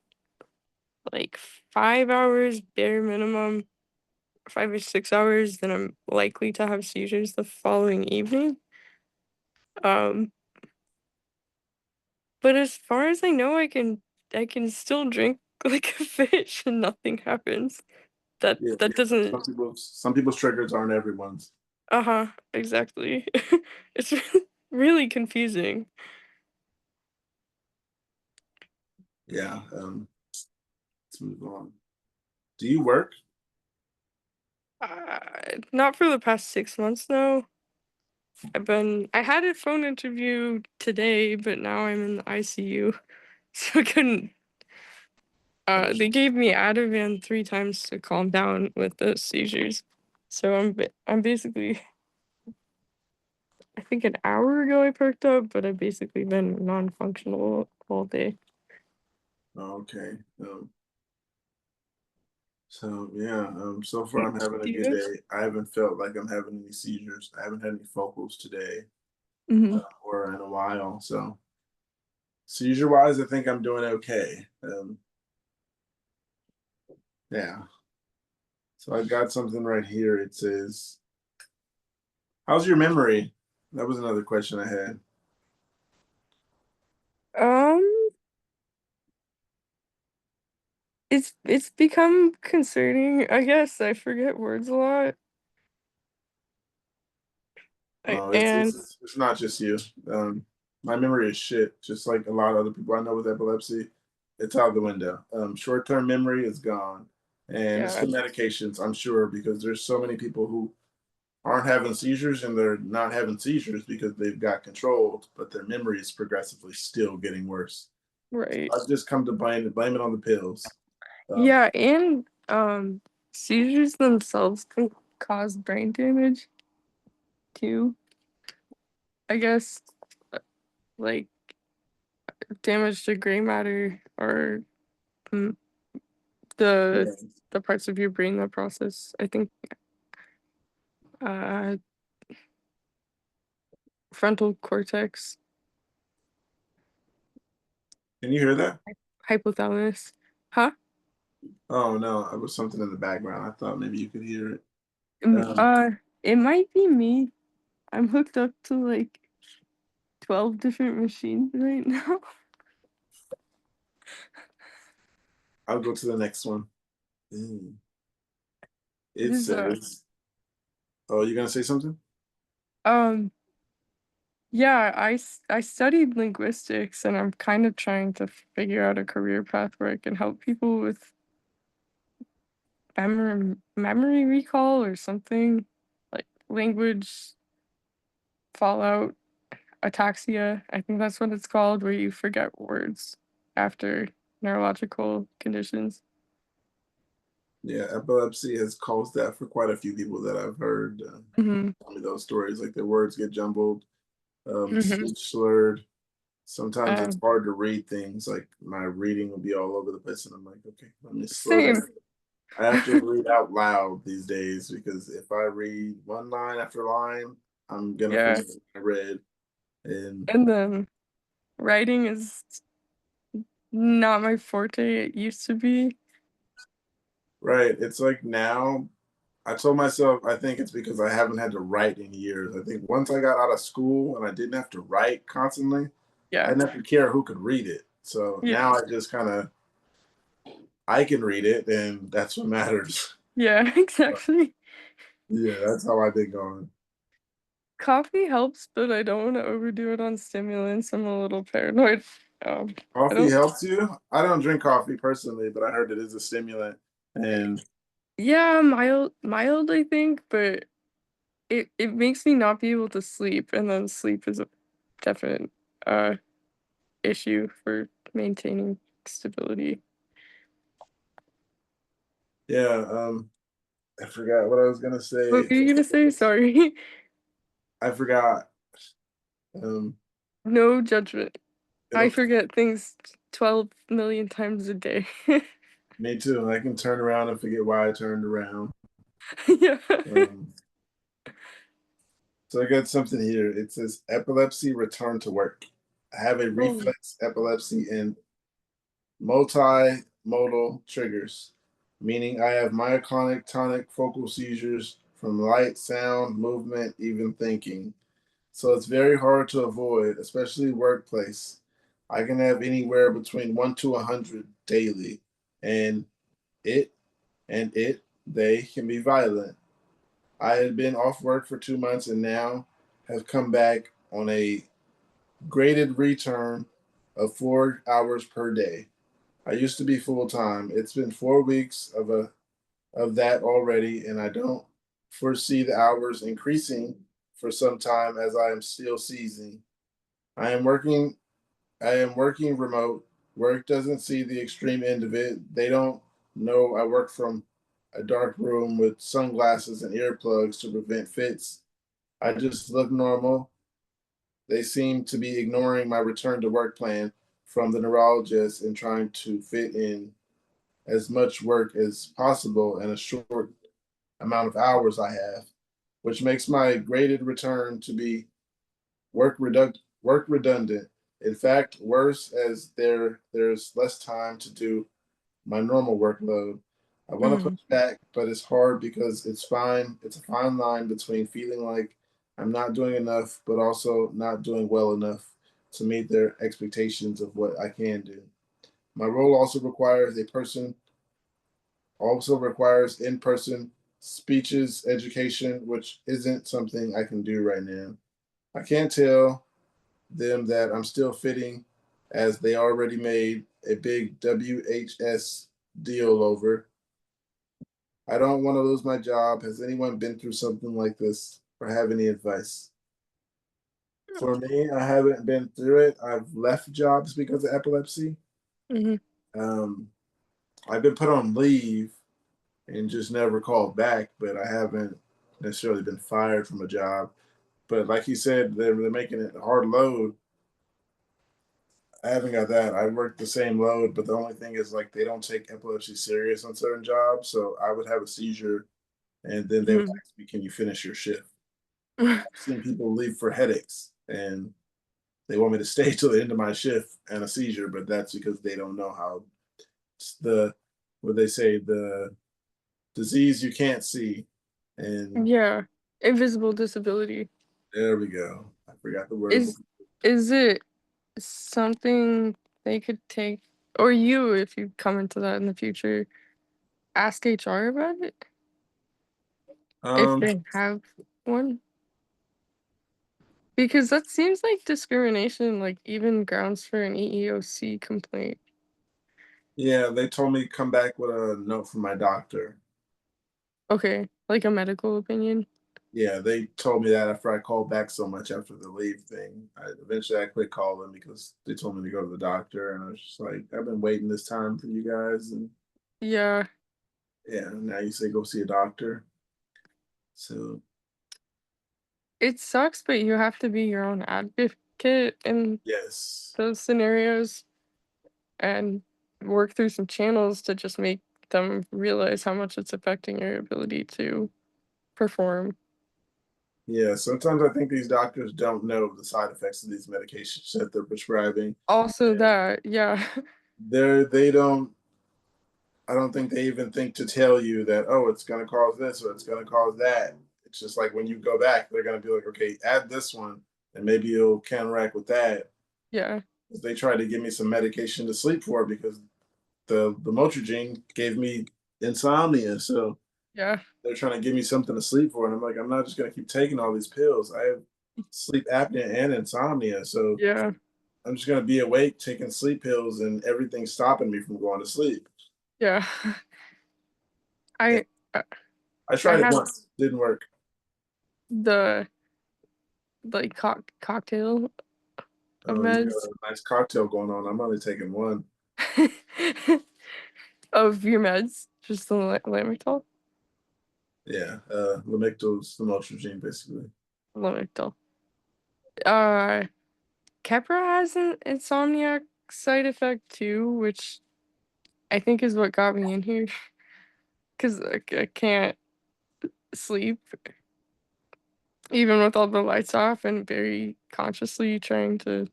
like 5 hours bare minimum, 5 or 6 hours, then I'm likely to have seizures the following evening. Um, but as far as I know, I can still drink like a fish and nothing happens. yeah, That doesn't. some people's triggers aren't everyone's. Uh-huh, exactly. It's really confusing. Yeah. Let's move on. Do you work? Not for the past 6 months now. I had a phone interview today, but now I'm in the ICU, so I couldn't. Oh, They gave me Ativan 3 times to calm down with the seizures. So I'm basically, I think an hour ago I perked up, but I've basically been non-functional all day. okay. So yeah. So far I'm having a Do good you? day. I haven't felt like I'm having any seizures. I haven't had any focals today, Mm-hmm. or in a while. So seizure wise, I think I'm doing okay. Yeah. So I got something right here. It says, "How's your memory?" That was another question I had. Um, it's become concerning. I guess I forget words a lot. Oh, it's And it's it's not just you. My memory is shit. Just like a lot of other people I know with epilepsy, it's out the window. Short-term memory is gone, and it's the yeah, medications. I'm sure because there's so many people who aren't having seizures and they're not having seizures because they've got controlled, but their memory is progressively still getting worse. So right. I've just come to blame it on the pills. Um, Yeah, and seizures themselves can cause brain damage too. I guess like damage to gray matter or mm, the yeah. the parts of your brain that process. I think uh frontal cortex, Can you hear that? hypothalamus. Huh? Oh no, it was something in the background. I thought maybe you could hear it. Um, Um, uh, it might be me. I'm hooked up to like 12 different machines right now. I'll go to the next one. Mm. It It is says, "Oh, you're gonna say something?" um yeah, I studied linguistics and I'm kind of trying to figure out a career path where I can help people with memory recall or something like language fallout, ataxia. I think that's what it's called, where you forget words after neurological conditions. Yeah, epilepsy has caused that for quite a few people that I've heard. Hmm. Tell me those stories. Like their words get jumbled, Hmm. speech slurred. Sometimes it's Um, hard to read things. Like my reading will be all over the place, and I'm like, okay, let me slow Same. down. I have to read out loud these days because if I read one line after line, I'm gonna Yeah. forget what I read. And And then writing is not my forte. It used to be. right, it's like now I told myself I think it's because I haven't had to write in years. I think once I got out of school and I didn't have to write constantly, I Yeah. didn't have to care who could read it. So Yeah. now I just kind of I can read it, and that's what matters. Yeah, exactly. Yeah, that's how I've been going. Coffee helps, but I don't want to overdo it on stimulants. I'm a little paranoid. I Coffee don't. helps you? I don't drink coffee personally, but I heard it is a stimulant. And Yeah, mild, I think, but it makes me not be able to sleep, and then sleep is a definite uh issue for maintaining stability. yeah, I forgot what I was gonna What say. were you gonna say? Sorry. I forgot. Um, No judgment. I it'll forget things 12 million times a day. me too. I can turn around and forget why I turned around. Yeah. Um, so I got something here. It says epilepsy return to work. I have a Oh. reflex epilepsy and multimodal triggers, meaning I have myoclonic tonic focal seizures from light, sound, movement, even thinking. So it's very hard to avoid, especially workplace. I can have anywhere between 1 to 100 daily, and it they can be violent. I had been off work for 2 months and now have come back on a graded return of 4 hours per day. I used to be full time. It's been 4 weeks of that already, and I don't foresee the hours increasing for some time as I am still seizing. I am working I am working remote. Work doesn't see the extreme end of it. They don't know I work from a dark room with sunglasses and earplugs to prevent fits. I just look normal. They seem to be ignoring my return to work plan from the neurologist and trying to fit in as much work as possible in a short amount of hours I have, which makes my graded return to be work redundant. In fact, worse as there's less time to do my normal workload. I want to Mhm. push back, but it's hard because it's fine. It's a fine line between feeling like I'm not doing enough, but also not doing well enough to meet their expectations of what I can do. My role also requires in-person speeches, education, which isn't something I can do right now. I can't tell them that I'm still fitting as they already made a big WHS deal over. I don't want to lose my job. Has anyone been through something like this or have any advice? For me, I haven't been through it. I've left jobs because of epilepsy. Mhm. Um, I've been put on leave and just never called back, but I haven't necessarily been fired from a job. But like you said, they're making it a hard load. I haven't got that. I work the same load, but the only thing is like they don't take epilepsy serious on certain jobs. So I would have a seizure, and then they would Mhm. ask me, "Can you finish your shift?" I've seen people leave for headaches, and they want me to stay till the end of my shift and a seizure, but that's because they don't know how the what they say the disease you can't see, and Yeah. Invisible disability. there we go. I forgot the word. Is is it something they could take, or you, if you come into that in the future, ask HR about it if Um, they have one? Because that seems like discrimination, like even grounds for an EEOC complaint. yeah, they told me to come back with a note from my doctor. Okay, like a medical opinion. Yeah, they told me that after I called back so much after the leave thing. Eventually I quit calling because they told me to go to the doctor, and I was just like, I've been waiting this time for you guys, and Yeah, yeah, now you say go see a doctor. So it sucks, but you have to be your own advocate in yes, those scenarios and work through some channels to just make them realize how much it's affecting your ability to perform. Yeah, sometimes I think these doctors don't know the side effects of these medications that they're prescribing. Also And that, yeah. they don't I don't think they even think to tell you that, oh, it's gonna cause this or it's gonna cause that. It's just like when you go back, they're gonna be like, okay, add this one and maybe you'll counteract with that. Yeah. They tried to give me some medication to sleep for because the Motrigine gave me insomnia. So Yeah. they're trying to give me something to sleep for. And I'm like, I'm not just gonna keep taking all these pills. I have sleep apnea and insomnia. So Yeah. I'm just gonna be awake taking sleep pills and everything's stopping me from going to sleep. Yeah. Yeah. I uh, I I tried it had once, didn't work. the like cocktail of Oh, you got meds a nice cocktail going on. I'm only taking one. of your meds, just the Lamictal. Yeah, Lamictal's the Motrigine, basically. Lamictal. Uh, Keppra has an insomniac side effect too, which I think is what got me in here because I can't sleep even with all the lights off and very consciously trying to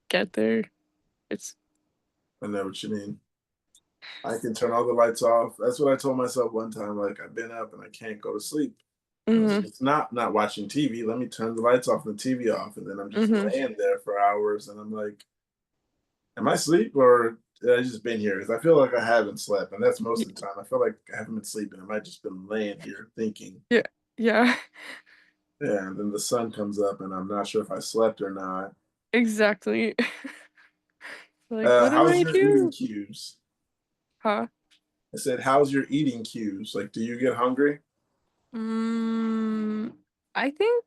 get there. It's I know what you mean. I can turn all the lights off. That's what I told myself one time. Like I've been up and I can't go to sleep. I was mhm like, it's not watching TV. Let me turn the lights off and the TV off, and then I'm just mhm laying there for hours, and I'm like, am I asleep or did I just been here? Because I feel like I haven't slept, and that's most y- of the time. I feel like I haven't been sleeping. I might just been laying here thinking. yeah yeah Yeah, and then the sun comes up, and I'm not sure if I slept or not. exactly. Like, what did How's I your eating do? cues? Huh? I said, how's your eating cues? Like, do you get hungry? Mm, I think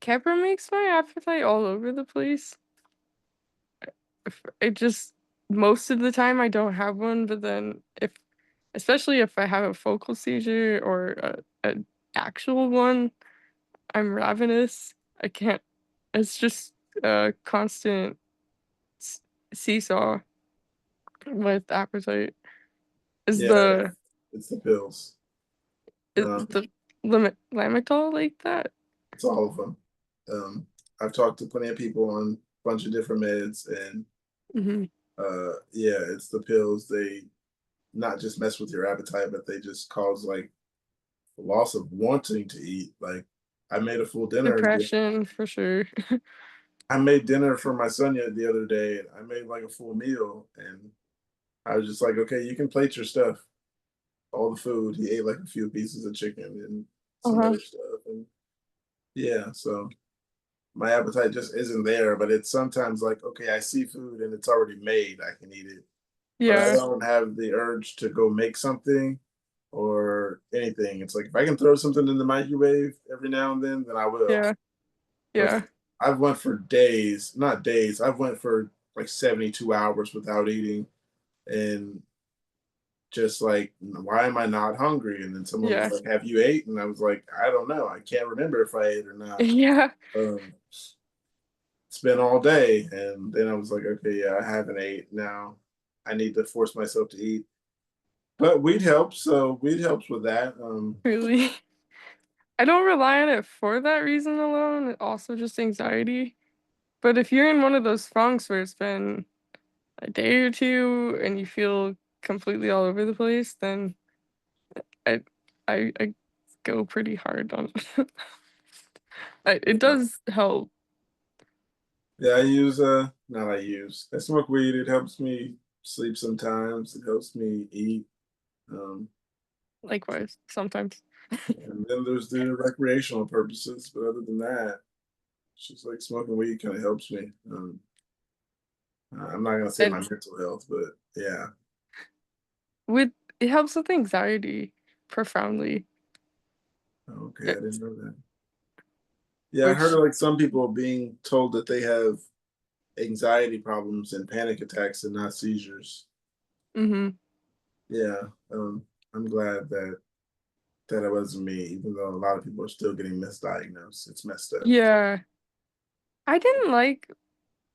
Kepper makes my appetite all over the place. It just most of the time I don't have one, but then if especially if I have a focal seizure or an actual one, I'm ravenous. I can't. It's just a constant s- seesaw with appetite. Is Yeah, the it's the pills. is the limit Lamictal like that? It's all of them. I've talked to plenty of people on a bunch of different meds, and Hmm yeah, it's the pills. They not just mess with your appetite, but they just cause like loss of wanting to eat. Like I made a full dinner. Depression for sure. I made dinner for my son the other day, and I made like a full meal, and I was just like, okay, you can plate your stuff, all the food. He ate like a few pieces of chicken and some Uh-huh. other stuff, and yeah, so my appetite just isn't there. But it's sometimes like, okay, I see food and it's already made, I can eat it, but I Yeah. don't have the urge to go make something or anything. It's like if I can throw something in the microwave every now and then I will. Yeah. But Yeah. I've went for days, not days. I've went for like 72 hours without eating, and just like, why am I not hungry? And then someone was Yeah. like, have you ate? And I was like, I don't know. I can't remember if I ate or not. Yeah. Um, it's been all day. And then I was like, okay, yeah, I haven't ate. Now I need to force myself to eat. But weed helps. So weed helps with that. Really. I don't rely on it for that reason alone, also just anxiety. But if you're in one of those funks where it's been a day or two and you feel completely all over the place, then I I go pretty hard on it Yeah. does help. Yeah, I use not I use. I smoke weed. It helps me sleep sometimes. It helps me eat. Um, Likewise, sometimes. and then there's the recreational purposes. But other than that, it's just like smoking weed kind of helps me. I'm not gonna say my And mental health, but yeah. with it helps with anxiety profoundly. Okay, I It, didn't know that. Yeah, I heard which of like some people being told that they have anxiety problems and panic attacks and not seizures. mhm. Yeah, I'm glad that it wasn't me, even though a lot of people are still getting misdiagnosed. It's messed up. Yeah. I didn't like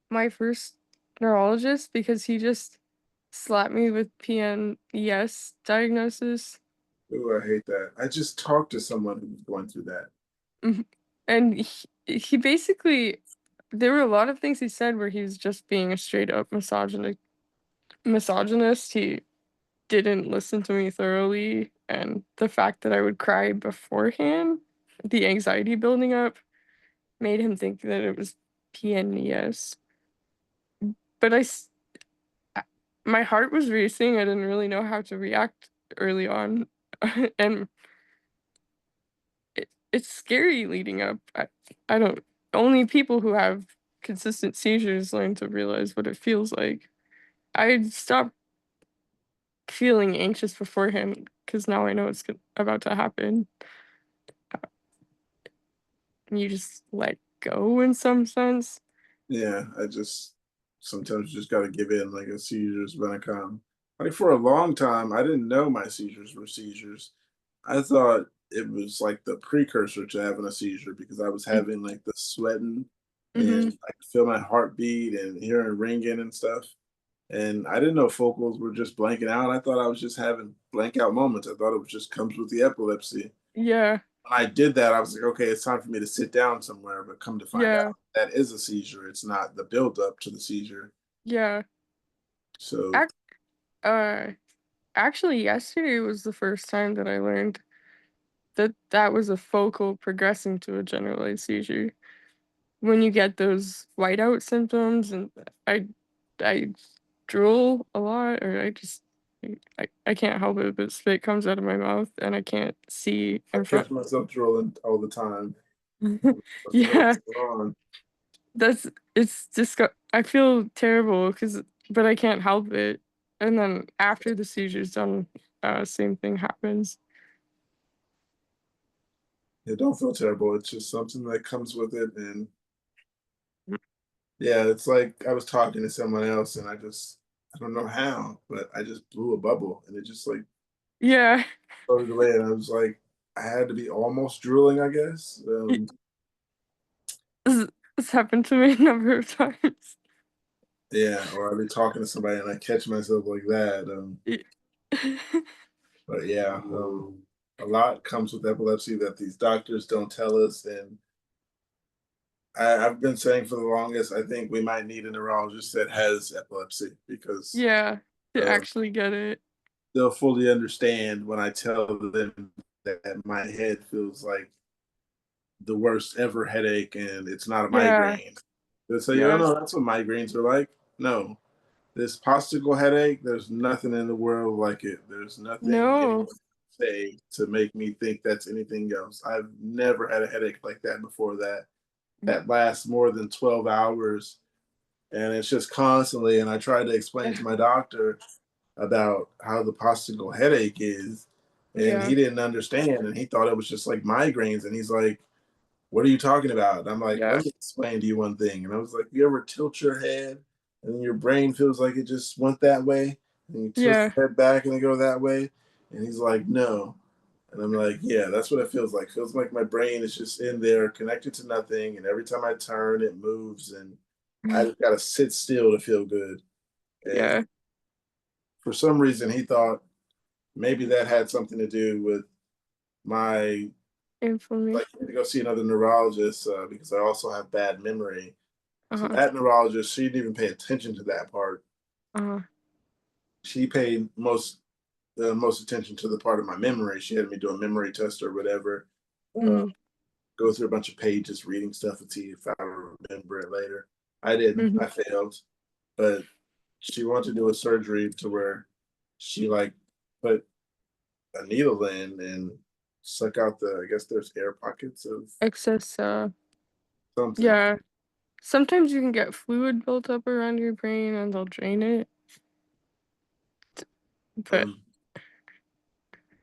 my first neurologist because he just slapped me with PNES diagnosis. Ooh, I hate that. I just talked to someone who was going through that. Mhm. And he basically, there were a lot of things he said where he was just being a straight up misogynist. He didn't listen to me thoroughly, and the fact that I would cry beforehand, the anxiety building up, made him think that it was PNES. But my heart was racing. I didn't really know how to react early on, and it's scary leading up. I don't. Only people who have consistent seizures learn to realize what it feels like. I stopped feeling anxious beforehand because now I know it's about to happen. And you just let go in some sense. Yeah, I just sometimes you just gotta give in, like a seizure's gonna come. Like for a long time, I didn't know my seizures were seizures. I thought it was like the precursor to having a seizure because I was having like the sweating and Mm-hmm. I could feel my heartbeat and hearing ringing and stuff. And I didn't know focals were just blanking out. I thought I was just having blank out moments. I thought it was just comes with the epilepsy. Yeah, When I did that, I was like, okay, it's time for me to sit down somewhere. But come to find yeah, out, that is a seizure. It's not the buildup to the seizure. yeah. So Ac- uh, Actually, yesterday was the first time that I learned that that was a focal progressing to a generalized seizure. When you get those whiteout symptoms, and I drool a lot, or I can't help it, but spit comes out of my mouth, and I can't see I in front. catch myself drooling all the time. What the hell Yeah, is going on? it's just I feel terrible but I can't help it. And then after the seizure's done, same thing happens. It don't feel terrible. It's just something that comes with it. And yeah, it's like I was talking to someone else and I don't know how, but I just blew a bubble and it just like Yeah, floated away. And I was like, I had to be almost drooling, I guess. it's happened to me a number of times. Yeah, or I'll be talking to somebody and I catch myself like that. But yeah, a lot comes with epilepsy that these doctors don't tell us. And I've been saying for the longest, I think we might need a neurologist that has epilepsy because Yeah, to uh, actually get it. they'll fully understand when I tell them that my head feels like the worst ever headache and it's not a Yeah, migraine. They'll say, oh yeah, no, that's what migraines are like. No, this posticle headache, there's nothing in the world like it. There's nothing anyone no, can say to make me think that's anything else. I've never had a headache like that before that lasts more than 12 hours and it's just constantly. And I tried to explain to my doctor about how the posticle headache is, and yeah, he didn't understand and he thought it was just like migraines. And he's like, what are you talking about? And I'm like, yeah, let me explain to you one thing. And I was like, you ever tilt your head and then your brain feels like it just went that way? And you tilt yeah, your head back and it go that way? And he's like, no. And I'm like, yeah, that's what it feels like. It feels like my brain is just in there connected to nothing. And every time I turn, it moves. And I just got to sit still to feel good. And yeah. for some reason, he thought maybe that had something to do with my like Inflammation. to go see another neurologist because I also have bad memory. So Uh-huh, that neurologist, she didn't even pay attention to that part. uh-huh. She paid most attention to the part of my memory. She had me do a memory test or whatever, uh, Mm-hmm, go through a bunch of pages, reading stuff and see if I remember it later. I didn't. mm-hmm. I failed, but she wanted to do a surgery to where she like put a needle in and suck out the. I guess there's air pockets of Excess, something. yeah. Sometimes you can get fluid built up around your brain and they'll drain it, but Um,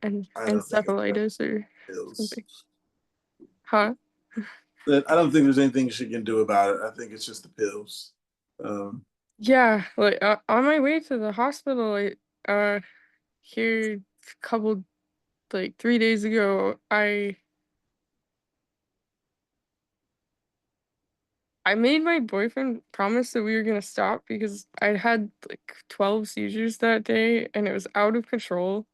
I don't think it's that encephalitis or pills. something. Huh? But I don't think there's anything she can do about it. I think it's just the pills. Um, Yeah, like on my way to the hospital, here a couple like 3 days ago, I made my boyfriend promise that we were gonna stop because I had like 12 seizures that day and it was out of control.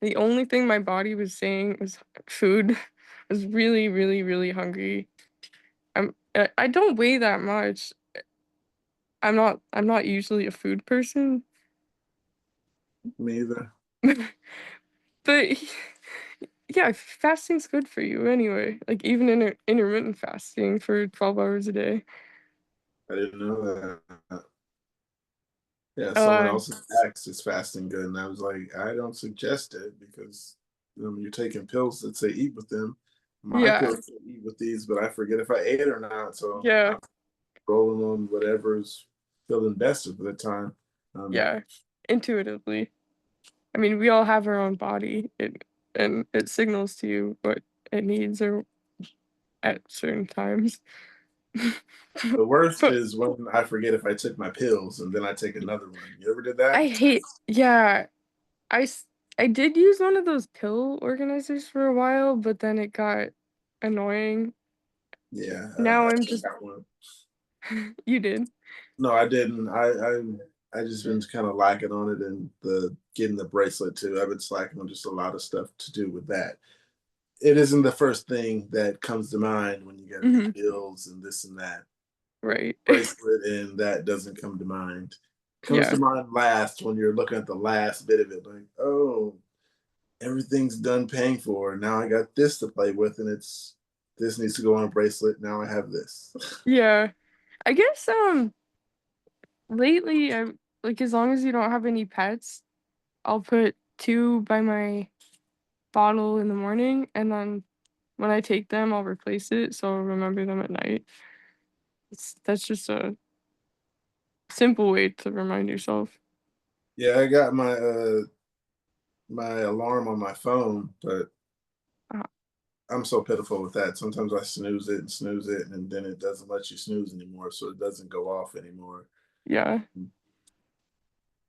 The only thing my body was saying was food. I was really, really, really hungry. I don't weigh that much. I'm not usually a food person. Me either. But yeah, fasting's good for you anyway. Like even intermittent fasting for 12 hours a day. I didn't know that. Yeah, someone Uh else asked, is fasting good? And I was like, I don't suggest it because you're taking pills that say eat with them. My yeah, pills say eat with these, but I forget if I ate it or not. So yeah, I'm rolling on whatever's feeling best at the time. Um, yeah. Intuitively. I mean, we all have our own body. And it signals to you what it needs or at certain times. the worst But is when I forget if I took my pills and then I take another one. You ever did that? I hate, yeah, I s- I did use one of those pill organizers for a while, but then it got annoying. Yeah, Now I I'm still just got one. you did. No, I didn't. I just been kind of lacking on it and the getting the bracelet too. I've been slacking on just a lot of stuff to do with that. It isn't the first thing that comes to mind when you got to pay Hmm. bills and this and that. Right. Bracelet and that doesn't come to mind. Comes to Yeah. mind last when you're looking at the last bit of it, like, oh, everything's done paying for. Now I got this to play with, and it's this needs to go on a bracelet. Now I have this. Yeah. I guess lately I like as long as you don't have any pets, I'll put two by my bottle in the morning and then when I take them I'll replace it so I'll remember them at night. That's just a simple way to remind yourself. Yeah, I got my alarm on my phone, but Uh, I'm so pitiful with that. Sometimes I snooze it, and then it doesn't let you snooze anymore, so it doesn't go off anymore. yeah.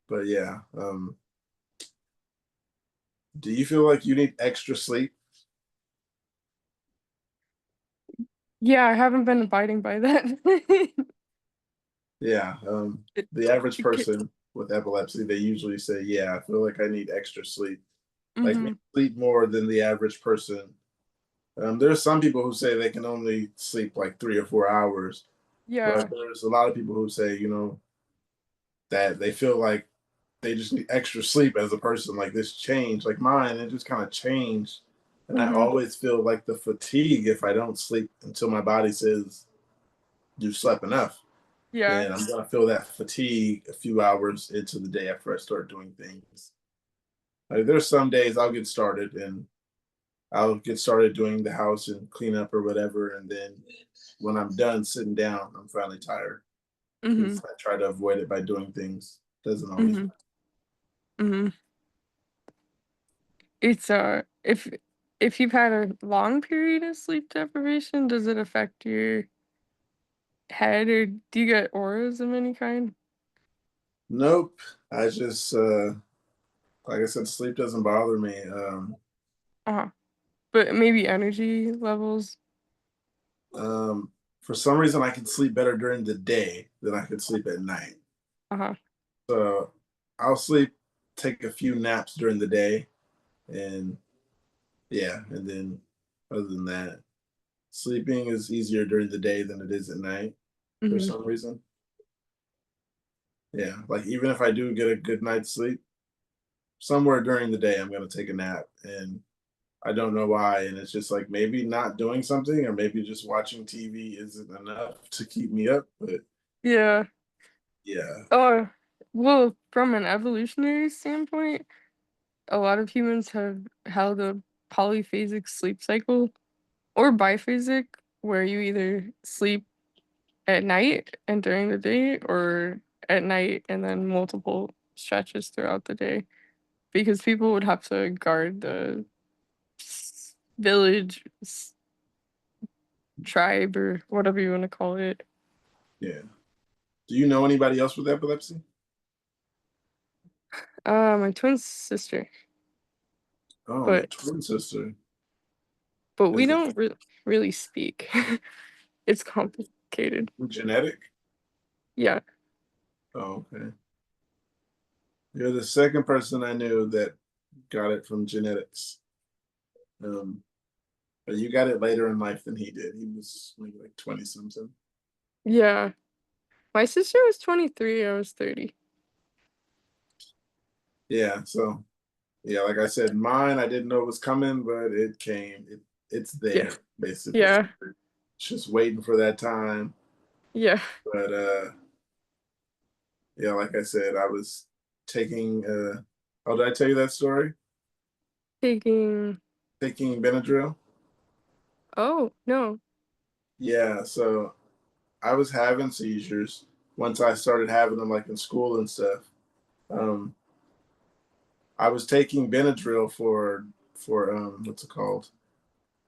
But yeah, do you feel like you need extra sleep? Yeah, I haven't been abiding by that. Yeah, It, the average it could, person with epilepsy, they usually say, "Yeah, I feel like I need extra sleep, like maybe mm-hmm. sleep more than the average person." There's some people who say they can only sleep like 3 or 4 hours, Yeah. but there's a lot of people who say, that they feel like they just need extra sleep as a person. Like this change, like mine, it just kind of changed. And I Mm-hmm. always feel like the fatigue if I don't sleep until my body says you've slept enough. Yeah. Then I'm gonna feel that fatigue a few hours into the day after I start doing things. Like there's some days I'll get started and I'll get started doing the house and clean up or whatever, and then when I'm done sitting down, I'm finally tired Mm-hmm. because I try to avoid it by doing things. Doesn't always. Mm-hmm. Mm-hmm. It's if you've had a long period of sleep deprivation, does it affect your head or do you get auras of any kind? Nope. I just like I said, sleep doesn't bother me. Uh-huh. But maybe energy levels. Um, for some reason, I can sleep better during the day than I could sleep at night. Uh-huh. So I'll sleep, take a few naps during the day, and yeah, and then other than that, sleeping is easier during the day than it is at night for Mm-hmm. some reason. Yeah, like even if I do get a good night's sleep, somewhere during the day I'm gonna take a nap, and I don't know why. And it's just like maybe not doing something or maybe just watching TV isn't enough to keep me up. But Yeah. yeah, Oh, well, from an evolutionary standpoint, a lot of humans have held a polyphasic sleep cycle or biphasic, where you either sleep at night and during the day or at night and then multiple stretches throughout the day because people would have to guard the village tribe or whatever you want to call it. yeah. Do you know anybody else with epilepsy? My twin sister, Oh, your but twin sister. we Is it don't really speak. It's complicated. complicated. Genetic? Yeah. Oh, okay. You're the second person I knew that got it from genetics. Um, but you got it later in life than he did. He was maybe like 20 something. Yeah. My sister was 23, I was 30. Yeah, so yeah, like I said, mine I didn't know it was coming, but it came. It's Yeah. there, basically. Yeah. Just waiting for that time. Yeah. But yeah, like I said, I was taking oh, did I tell you that story? Taking Taking Benadryl. Oh, no. Yeah, so I was having seizures once I started having them like in school and stuff. Um, I was taking Benadryl for what's it called?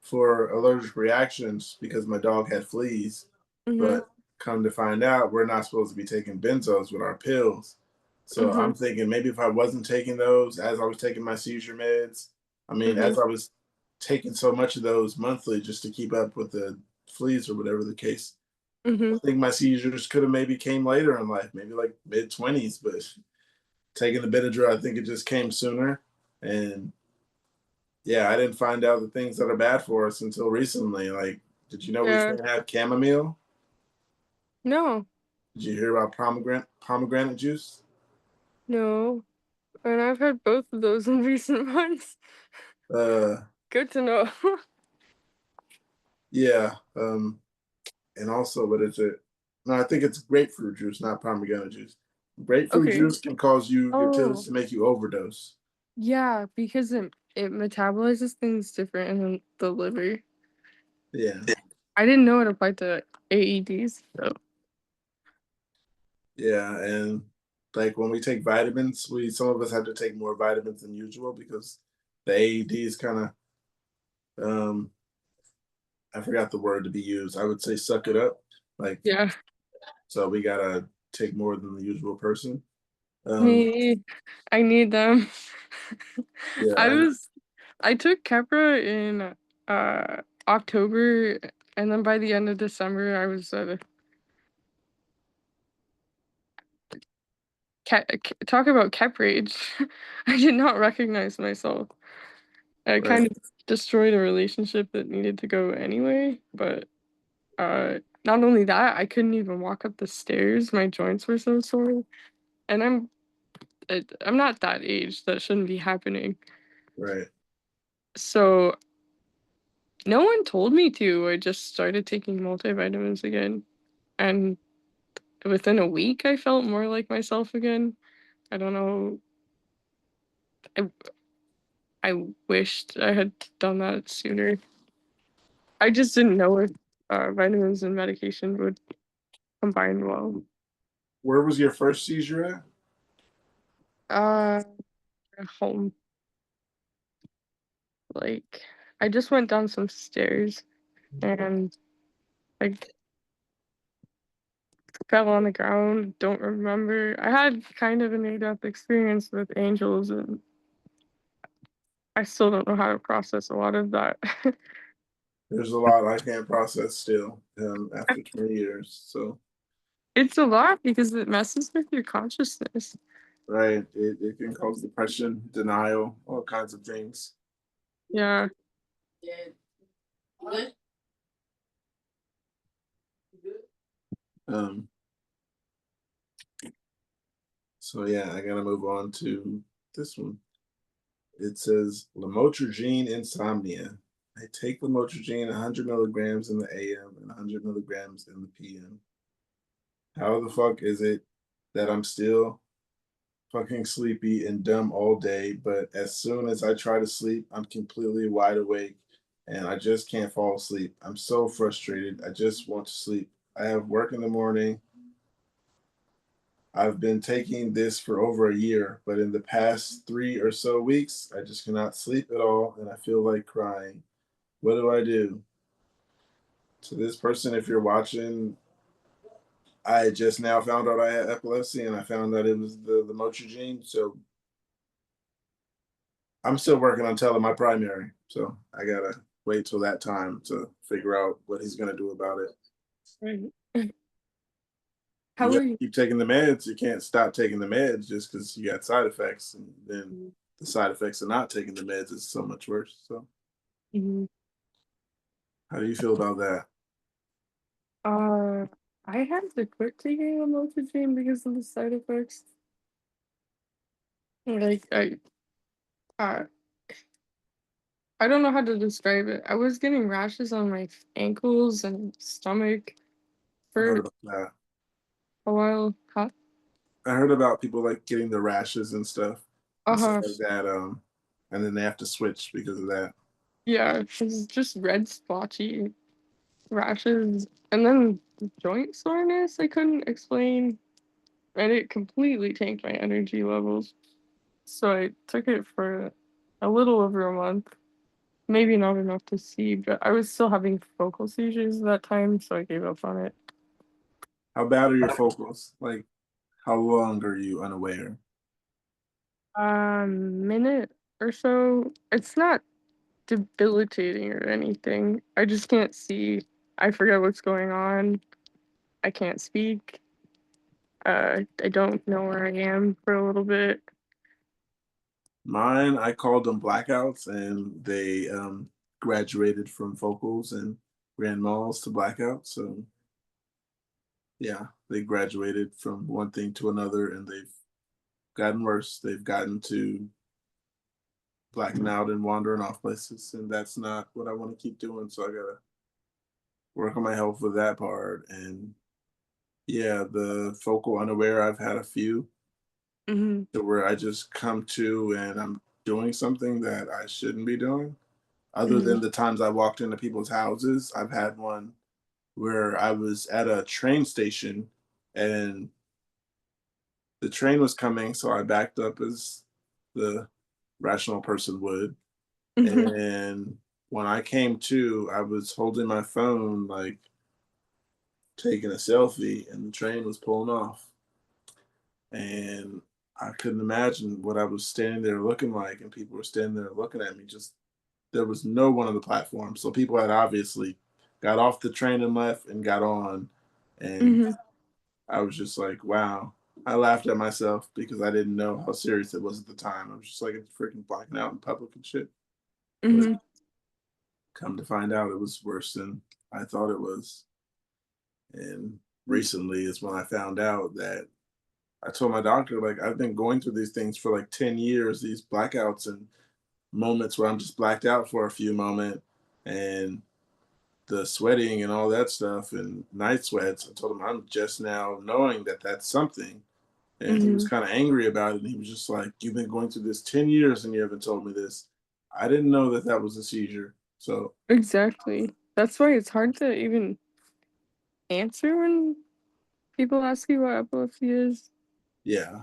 For allergic reactions because my dog had fleas. Mhm. But come to find out, we're not supposed to be taking benzos with our pills. So Mhm. I'm thinking maybe if I wasn't taking those as I was taking my seizure meds, I mean, Mhm. as I was taking so much of those monthly just to keep up with the fleas or whatever the case, I Mhm. think my seizures could have maybe came later in life, maybe like mid 20s, but taking the Benadryl, I think it just came sooner. And yeah, I didn't find out the things that are bad for us until recently. Like, did you know we Yeah. can't have chamomile? No. Did you hear about pomegranate juice? No. And I've had both of those in recent months. Uh, Good to know. yeah. And also, what is it? No, I think it's grapefruit juice, not pomegranate juice. Grapefruit Okay. juice can cause your pills Oh, to make you overdose. yeah, because it metabolizes things different in the liver. Yeah, I didn't know it applied to AEDs, so yeah, and like when we take vitamins, we some of us have to take more vitamins than usual because the AEDs kind of I forgot the word to be used. I would say suck it up. Like, yeah. so we gotta take more than the usual person. Um, Me, I need them. yeah, I was I took Kepra in October, and then by the end of December I was talk about Kep rage. I did not recognize myself. I kind right, of destroyed a relationship that needed to go anyway, but not only that, I couldn't even walk up the stairs. My joints were so sore, and I'm not that age. That shouldn't be happening. right. So no one told me to. I just started taking multivitamins again, and within a week, I felt more like myself again. I don't know. I I wished I had done that sooner. I just didn't know if vitamins and medication would combine well. Where was your first seizure at? Uh, home. Like, I just went down some stairs and I fell on the ground. Don't remember. I had kind of a near-death experience with angels, and I still don't know how to process a lot of that. There's a lot I can't process still after 20 years. So, It's a lot because it messes with your consciousness. right, it can cause depression, denial, all kinds of things. Yeah. Um, so yeah, I gotta move on to this one. It says lamotrigine insomnia. I take lamotrigine 100 milligrams in the AM and 100 milligrams in the PM. How the fuck is it that I'm still fucking sleepy and dumb all day, but as soon as I try to sleep, I'm completely wide awake and I just can't fall asleep. I'm so frustrated. I just want to sleep. I have work in the morning. I've been taking this for over a year, but in the past 3 or so weeks, I just cannot sleep at all and I feel like crying. What do I do? To this person, if you're watching, I just now found out I had epilepsy and I found out it was the motrigine. So I'm still working on telling my primary. So I gotta wait till that time to figure out what he's gonna do about it. Right. How You got are to you? keep taking the meds. You can't stop taking the meds just because you got side effects, and then the side effects of not taking the meds is so much worse. So, Mhm. how do you feel about that? Uh, I had to quit taking Lamotrigine because of the side effects. Like uh, I don't know how to describe it. I was getting rashes on my ankles and stomach I heard for about that. a while. Huh? I heard about people like getting the rashes and stuff Uh-huh. like that. And then they have to switch because of that. Yeah, it's just red splotchy rashes and then joint soreness I couldn't explain, and it completely tanked my energy levels. So I took it for a little over a month. Maybe not enough to see, but I was still having focal seizures at that time, so I gave up on it. How bad are your focals? Like, how long are you unaware? Minute or so. It's not debilitating or anything. I just can't see. I forget what's going on. I can't speak. I don't know where I am for a little bit. Mine, I called them blackouts, and they graduated from focals and grand malls to blackouts. So yeah, they graduated from one thing to another, and they've gotten worse. They've gotten to blacking out and wandering off places, and that's not what I want to keep doing. So I gotta work on my health with that part. And yeah, the focal unaware, I've had a few Hmm. to where I just come to and I'm doing something that I shouldn't be doing. Other Hmm. than the times I walked into people's houses, I've had one where I was at a train station and the train was coming, so I backed up as the rational person would. Hmm. And when I came to, I was holding my phone, like taking a selfie, and the train was pulling off. And I couldn't imagine what I was standing there looking like, and people were standing there looking at me. Just there was no one on the platform, so people had obviously got off the train and left and got on, and Hmm. I was just like, wow. I laughed at myself because I didn't know how serious it was at the time. I was just like, it's freaking blacking out in public and shit. But Hmm. come to find out, it was worse than I thought it was. And recently is when I found out that I told my doctor, like, I've been going through these things for like 10 years, these blackouts and moments where I'm just blacked out for a few moments and the sweating and all that stuff and night sweats. I told him I'm just now knowing that that's something. And he was Hmm. kind of angry about it. And he was just like, you've been going through this 10 years and you haven't told me this. I didn't know that that was a seizure. So, Exactly. That's why it's hard to even answer when people ask you what epilepsy is. yeah,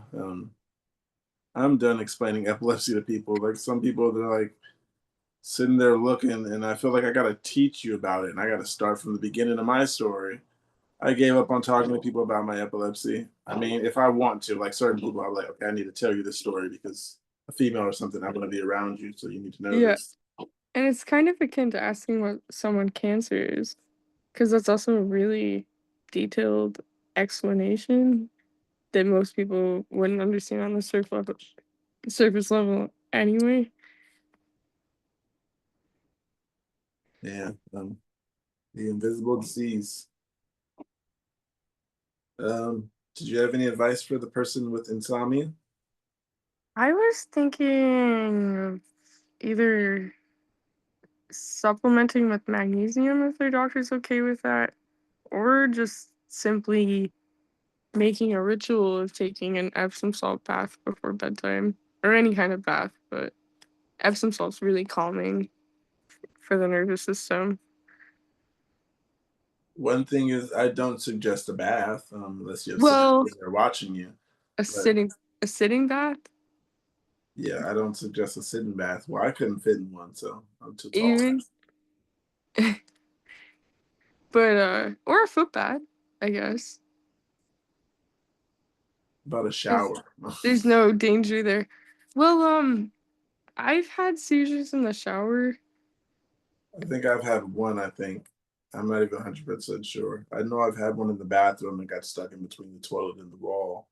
I'm done explaining epilepsy to people. Like, some people, they're like, sitting there looking, and I feel like I got to teach you about it, and I got to start from the beginning of my story. I gave up on talking to people about my epilepsy. I mean, if I want to, like certain people, I'm like, okay, I need to tell you this story because a female or something, I'm going to be around you, so you need to know Yeah, this. and it's kind of akin to asking what someone cancer is, because that's also a really detailed explanation that most people wouldn't understand on the surface level anyway. Yeah, the invisible disease. Did you have any advice for the person with insomnia? I was thinking of either supplementing with magnesium if their doctor's okay with that, or just simply making a ritual of taking an Epsom salt bath before bedtime, or any kind of bath, but Epsom salt's really calming for the nervous system. One thing is, I don't suggest a bath unless you have someone Well, sitting there watching you. a But sitting a sitting bath, yeah, I don't suggest a sitting bath. Well, I couldn't fit in one, so I'm too tall. even, but or a foot bath, I guess. About a 'Cause shower. there's no danger there. Well, I've had seizures in the shower. I think I've had one, I think. I'm not even 100% sure. I know I've had one in the bathroom and got stuck in between the toilet and the wall,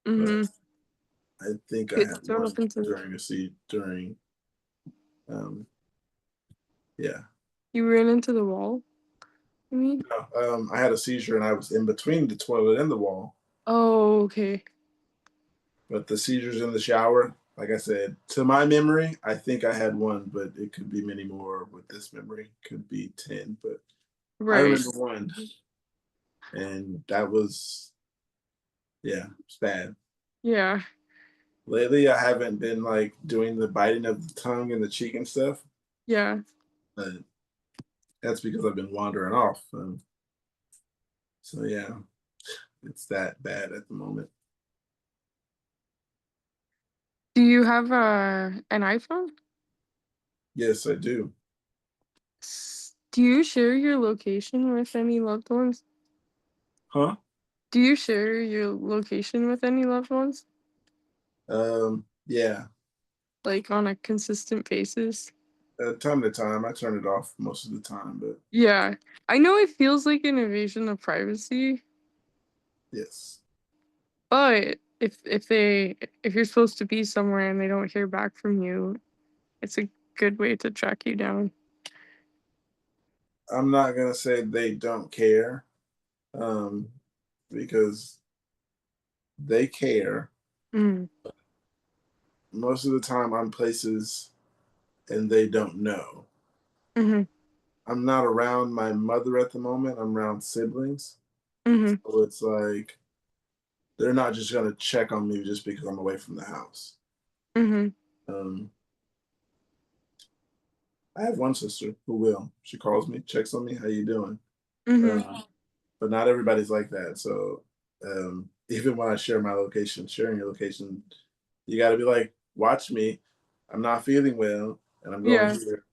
but Mm-hmm. I think I It's had thrown one up into during a seat during um yeah. you ran into the wall, I mean? No, I had a seizure and I was in between the toilet and the wall. Oh, okay. But the seizures in the shower, like I said, to my memory, I think I had one, but it could be many more with this memory. Could be 10, but I Right. remember one, and that was, yeah, it's bad. Yeah. Lately, I haven't been like doing the biting of the tongue and the cheek and stuff, Yeah. but that's because I've been wandering off. So, yeah, it's that bad at the moment. Do you have an iPhone? Yes, I do. Do you share your location with any loved ones? Huh? Do you share your location with any loved ones? Yeah. Like on a consistent basis? Time to time, I turn it off most of the time, but Yeah. I know it feels like an invasion of privacy, yes. but if you're supposed to be somewhere and they don't hear back from you, it's a good way to track you down. I'm not gonna say they don't care, um, because they care. Mm. Most of the time, I'm places and they don't know. Mhm. I'm not around my mother at the moment. I'm around siblings, Mhm. so it's like they're not just gonna check on me just because I'm away from the house. Mhm. Um, I have one sister who will. She calls me, checks on me. How you doing? Mhm. Um, but not everybody's like that. So even when I share my location, sharing your location, you got to be like, watch me. I'm not feeling well, and I'm going Yeah. here,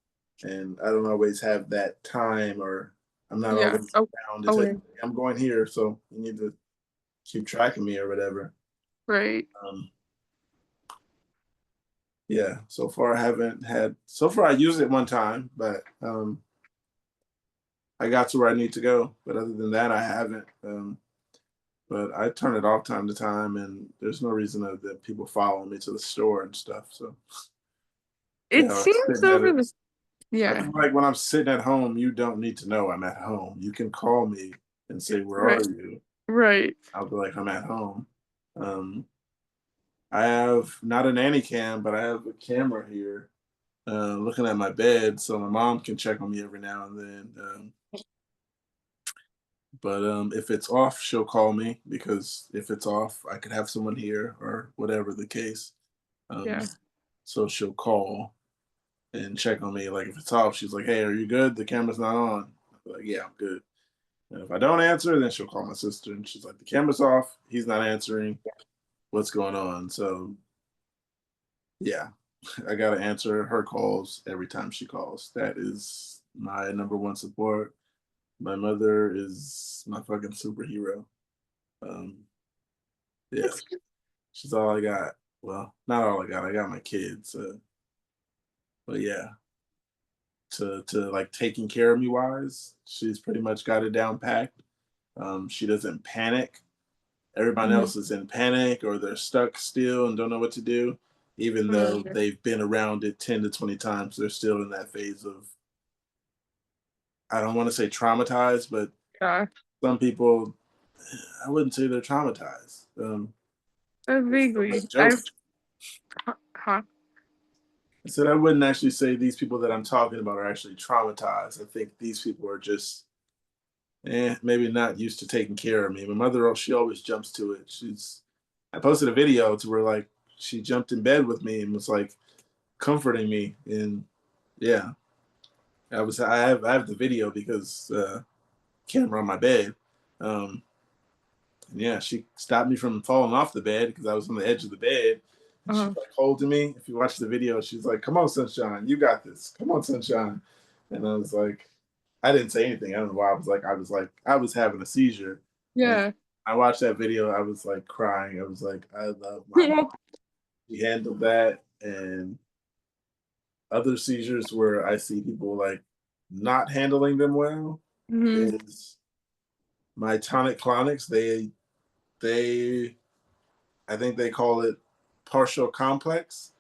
and I don't always have that time, or I'm not Yeah. always Oh, down to tell you aware. I'm going here, so you need to keep track of me or whatever. Right. Um, yeah, so far I haven't had. So far I used it one time, but I got to where I need to go. But other than that, I haven't. But I turn it off time to time, and there's no reason that people follow me to the store and stuff. So It yeah, like seems sitting at over it. the I yeah. feel like when I'm sitting at home, you don't need to know I'm at home. You can call me and say, "Where are Right. you?" Right. I'll be like, "I'm at home." Um, I have not a nanny cam, but I have a camera here, looking at my bed, so my mom can check on me every now and then. But if it's off, she'll call me because if it's off, I could have someone here or whatever the case. Um, Yeah. so she'll call and check on me. Like if it's off, she's like, "Hey, are you good? The camera's not on." I'll be like, "Yeah, I'm good." And if I don't answer, then she'll call my sister and she's like, "The camera's off. He's not answering. What's going on?" So yeah, I gotta answer her calls every time she calls. That is my number one support. My mother is my fucking superhero. Um, yeah, That's she's all I got. Well, not all I got. I got my kids. But yeah, to like taking care of me wise, she's pretty much got it down packed. She doesn't panic. Everybody mhm. else is in panic or they're stuck still and don't know what to do. Even though Okay. they've been around it 10 to 20 times, they're still in that phase of, I don't want to say traumatized, but Yeah. some people, I wouldn't say they're traumatized. They still Vaguely. make jokes. Huh. I said I wouldn't actually say these people that I'm talking about are actually traumatized. I think these people are just maybe not used to taking care of me. My mother, she always jumps to it. I posted a video to where like she jumped in bed with me and was like comforting me. And yeah, I have the video because camera on my bed. Um, and yeah, she stopped me from falling off the bed because I was on the edge of the bed. And she's Uh-huh. like holding me. If you watch the video, she's like, "Come on, sunshine, you got this. Come on, sunshine." And I was like, I didn't say anything. I don't know why. I was having a seizure. And Yeah. I watched that video. I was like crying. I was like, I love my mom. She handled that. And other seizures where I see people like not handling them well. Mhm. is my tonic clonics. They I think they call it partial complex.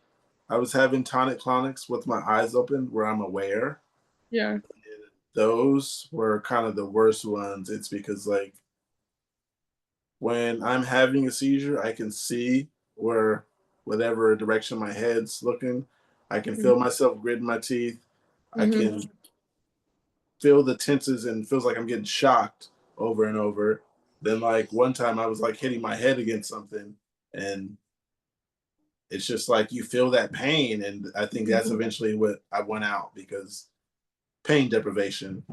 I was having tonic clonics with my eyes open where I'm aware. Yeah. Those were kind of the worst ones. It's because like when I'm having a seizure, I can see where whatever direction my head's looking. I can feel myself gritting my teeth. I Mhm. can feel the tenses and feels like I'm getting shocked over and over. Then like one time I was like hitting my head against something and it's just like you feel that pain. And I think that's Mhm. eventually what I went out because pain deprivation.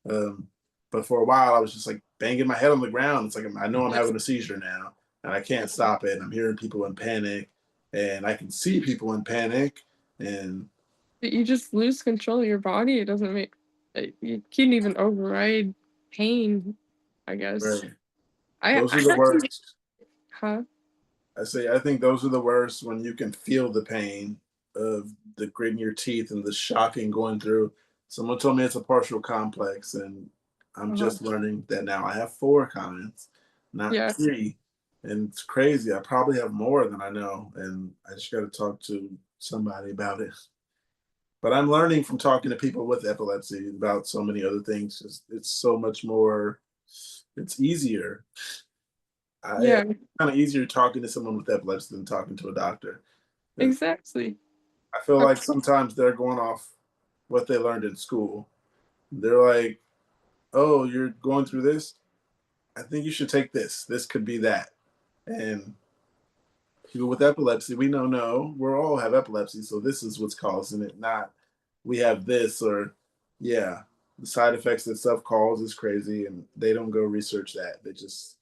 Um, but for a while, I was just like banging my head on the ground. It's like I know I'm having a seizure now, and I can't stop it. And I'm hearing people in panic, and I can see people in panic. And But you just lose control of your body. It doesn't make you can't even override pain, I guess. right, I those are the actually, worst. huh? I say I think those are the worst when you can feel the pain of the grit in your teeth and the shocking going through. Someone told me it's a partial complex, and I'm Uh-huh. just learning that now. I have four comments, not Yeah. three, and it's crazy. I probably have more than I know, and I just got to talk to somebody about it. But I'm learning from talking to people with epilepsy about so many other things. It's so much more. It's easier. Yeah. It's kind of easier talking to someone with epilepsy than talking to a doctor. Exactly. I feel Uh, like sometimes they're going off what they learned in school. They're like, "Oh, you're going through this. I think you should take this. This could be that." And people with epilepsy, we know no, we all have epilepsy, so this is what's causing it. Not we have this or yeah, the side effects that stuff causes is crazy, and they don't go research that. They just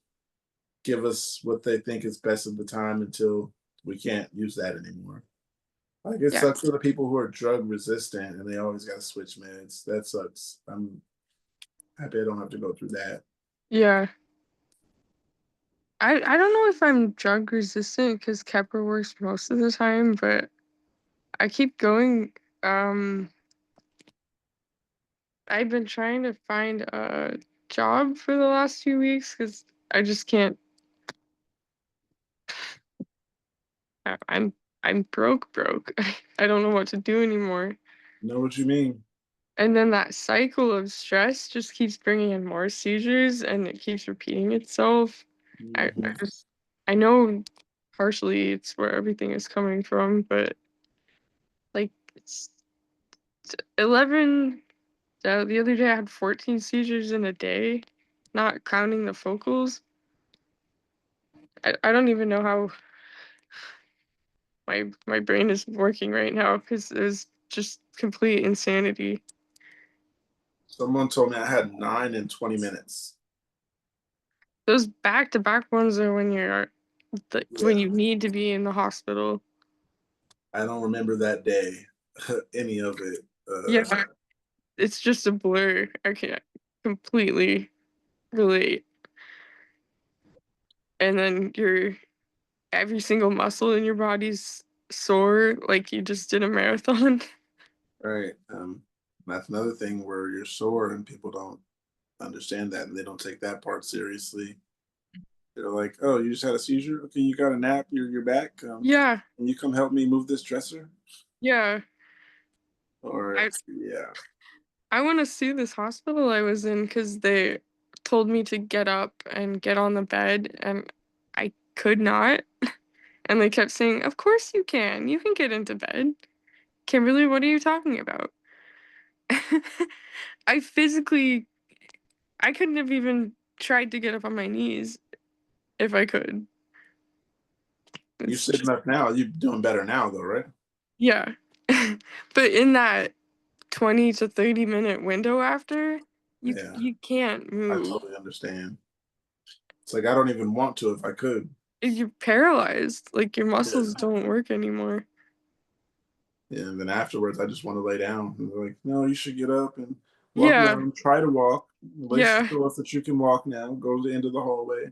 give us what they think is best at the time until we can't use that anymore. Like it yeah. sucks for the people who are drug resistant and they always got to switch meds. That sucks. I'm happy I don't have to go through that. Yeah. I don't know if I'm drug resistant because Kepper works most of the time, but I keep going. Um, I've been trying to find a job for the last few weeks because I just can't. I'm broke. I don't know what to do anymore. Know what you mean? And then that cycle of stress just keeps bringing in more seizures, and it keeps repeating itself. I Mhm. just I know partially it's where everything is coming from, but like it's 11. The other day I had 14 seizures in a day, not counting the focals. I don't even know how my brain is working right now because it was just complete insanity. Someone told me I had 9 in 20 minutes. Those back-to-back ones are when you're when Yeah, you need to be in the hospital. I don't remember that day, any of it. Yeah, it's just a blur. I can't completely relate. And then your every single muscle in your body's sore, like you just did a marathon. Right. That's another thing where you're sore and people don't understand that and they don't take that part seriously. They're like, "Oh, you just had a seizure? Okay, you got a nap. You're back. Yeah, Can you come help me move this dresser?" yeah. Or I yeah, I want to sue this hospital I was in because they told me to get up and get on the bed, and I could not. And they kept saying, "Of course you can. You can get into bed." Kimberly, what are you talking about? I physically, I couldn't have even tried to get up on my knees if I could. you It's sitting just, up now. You're doing better now, though, right? yeah. But in that 20 to 30-minute window after, Yeah, you can't I move. totally understand. It's like I don't even want to if I could. You're paralyzed. Like your muscles Yeah. don't work anymore. Yeah, and then afterwards, I just want to lay down. And they're like, "No, you should get up and walk Yeah, around. Try to walk. At least yeah. show us that you can walk now. Go to the end of the hallway."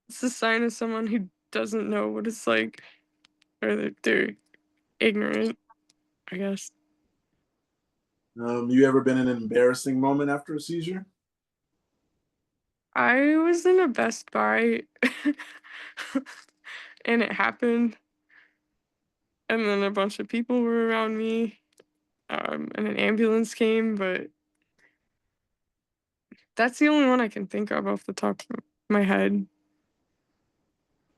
It's the sign of someone who doesn't know what it's like, or they're ignorant, I guess. You ever been in an embarrassing moment after a seizure? I was in a Best Buy and it happened, and then a bunch of people were around me, and an ambulance came, but that's the only one I can think of off the top of my head.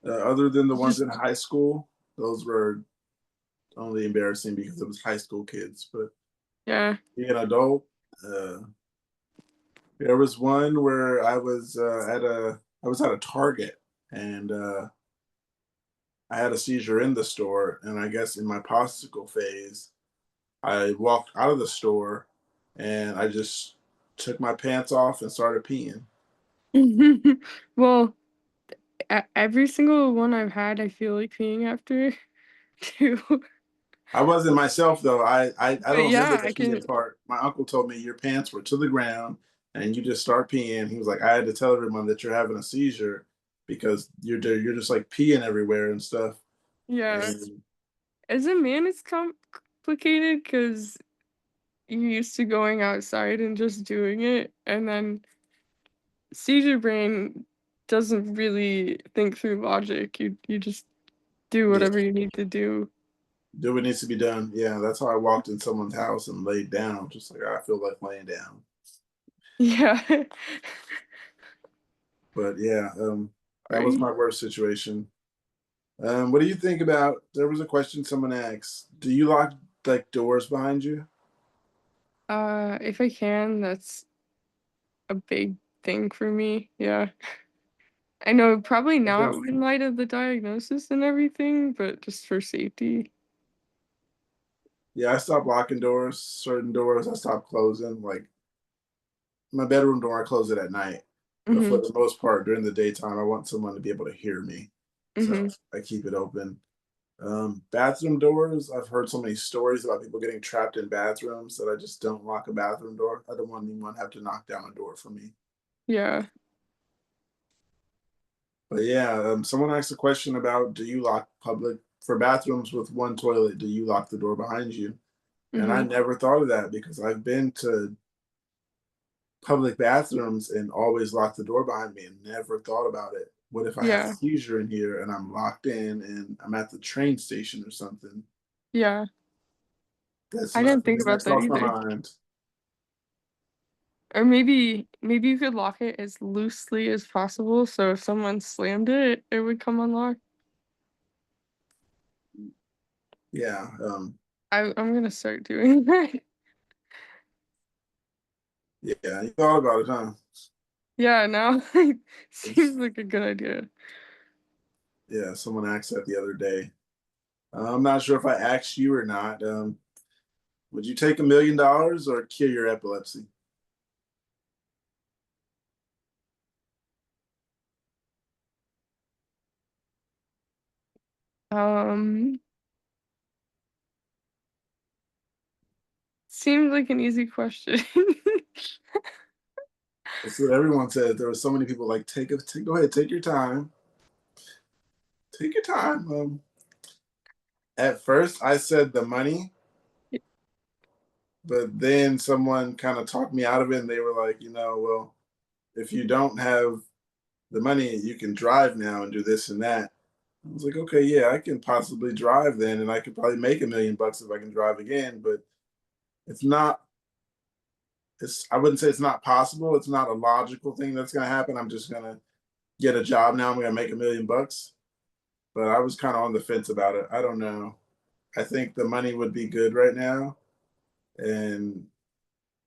Other than the ones Just in high school, those were only embarrassing because it was high school kids. But yeah. being an adult, uh, there was one where I was at a Target and I had a seizure in the store, and I guess in my popsicle phase, I walked out of the store and I just took my pants off and started peeing. Well, every single one I've had, I feel like peeing after too. I wasn't myself though. I But don't remember yeah, the I can. peeing part. My uncle told me your pants were to the ground and you just start peeing. He was like, I had to tell everyone that you're having a seizure because you're just like peeing everywhere and stuff. Yeah, And as a man, it's complicated because you're used to going outside and just doing it, and then seizure brain doesn't really think through logic. You just do yeah, whatever you need to do. do what needs to be done. Yeah, that's how I walked in someone's house and laid down, just like I feel like laying down. Yeah. But yeah, that Are was you, my worst situation. What do you think about? There was a question someone asked. Do you lock like doors behind you? if I can, that's a big thing for me. Yeah. I know probably It not does. in light of the diagnosis and everything, but just for safety. Yeah, I stopped locking doors. Certain doors I stopped closing. Like my bedroom door, I close it at night. But for Mhm. the most part, during the daytime, I want someone to be able to hear me. So Mhm. I keep it open. Bathroom doors, I've heard so many stories about people getting trapped in bathrooms that I just don't lock a bathroom door. I don't want anyone to have to knock down a door for me. Yeah. But yeah, someone asked a question about do you lock public for bathrooms with one toilet? Do you lock the door behind you? And I Mhm. never thought of that because I've been to public bathrooms and always locked the door behind me and never thought about it. What if I have a Yeah. seizure in here and I'm locked in and I'm at the train station or something? Yeah. That's I not didn't think something that about that crossed my either. mind. Or maybe you could lock it as loosely as possible, so if someone slammed it, it would come unlocked. Yeah, I'm gonna start doing that. yeah. You thought about it, huh? Yeah, now it It's, seems like a good idea. yeah, someone asked that the other day. I'm not sure if I asked you or not. Would you take $1 million or cure your epilepsy? Um, Seems like an easy question. That's what everyone said. There were so many people like go ahead, take your time, take your time. At first, I said the money, but then someone kind of talked me out of it, and they were like, well, if you don't have the money, you can drive now and do this and that. I was like, okay, yeah, I can possibly drive then, and I could probably make $1 million if I can drive again. But it's not. It's I wouldn't say it's not possible. It's not a logical thing that's going to happen. I'm just going to get a job now. I'm going to make $1 million. But I was kind of on the fence about it. I don't know. I think the money would be good right now, and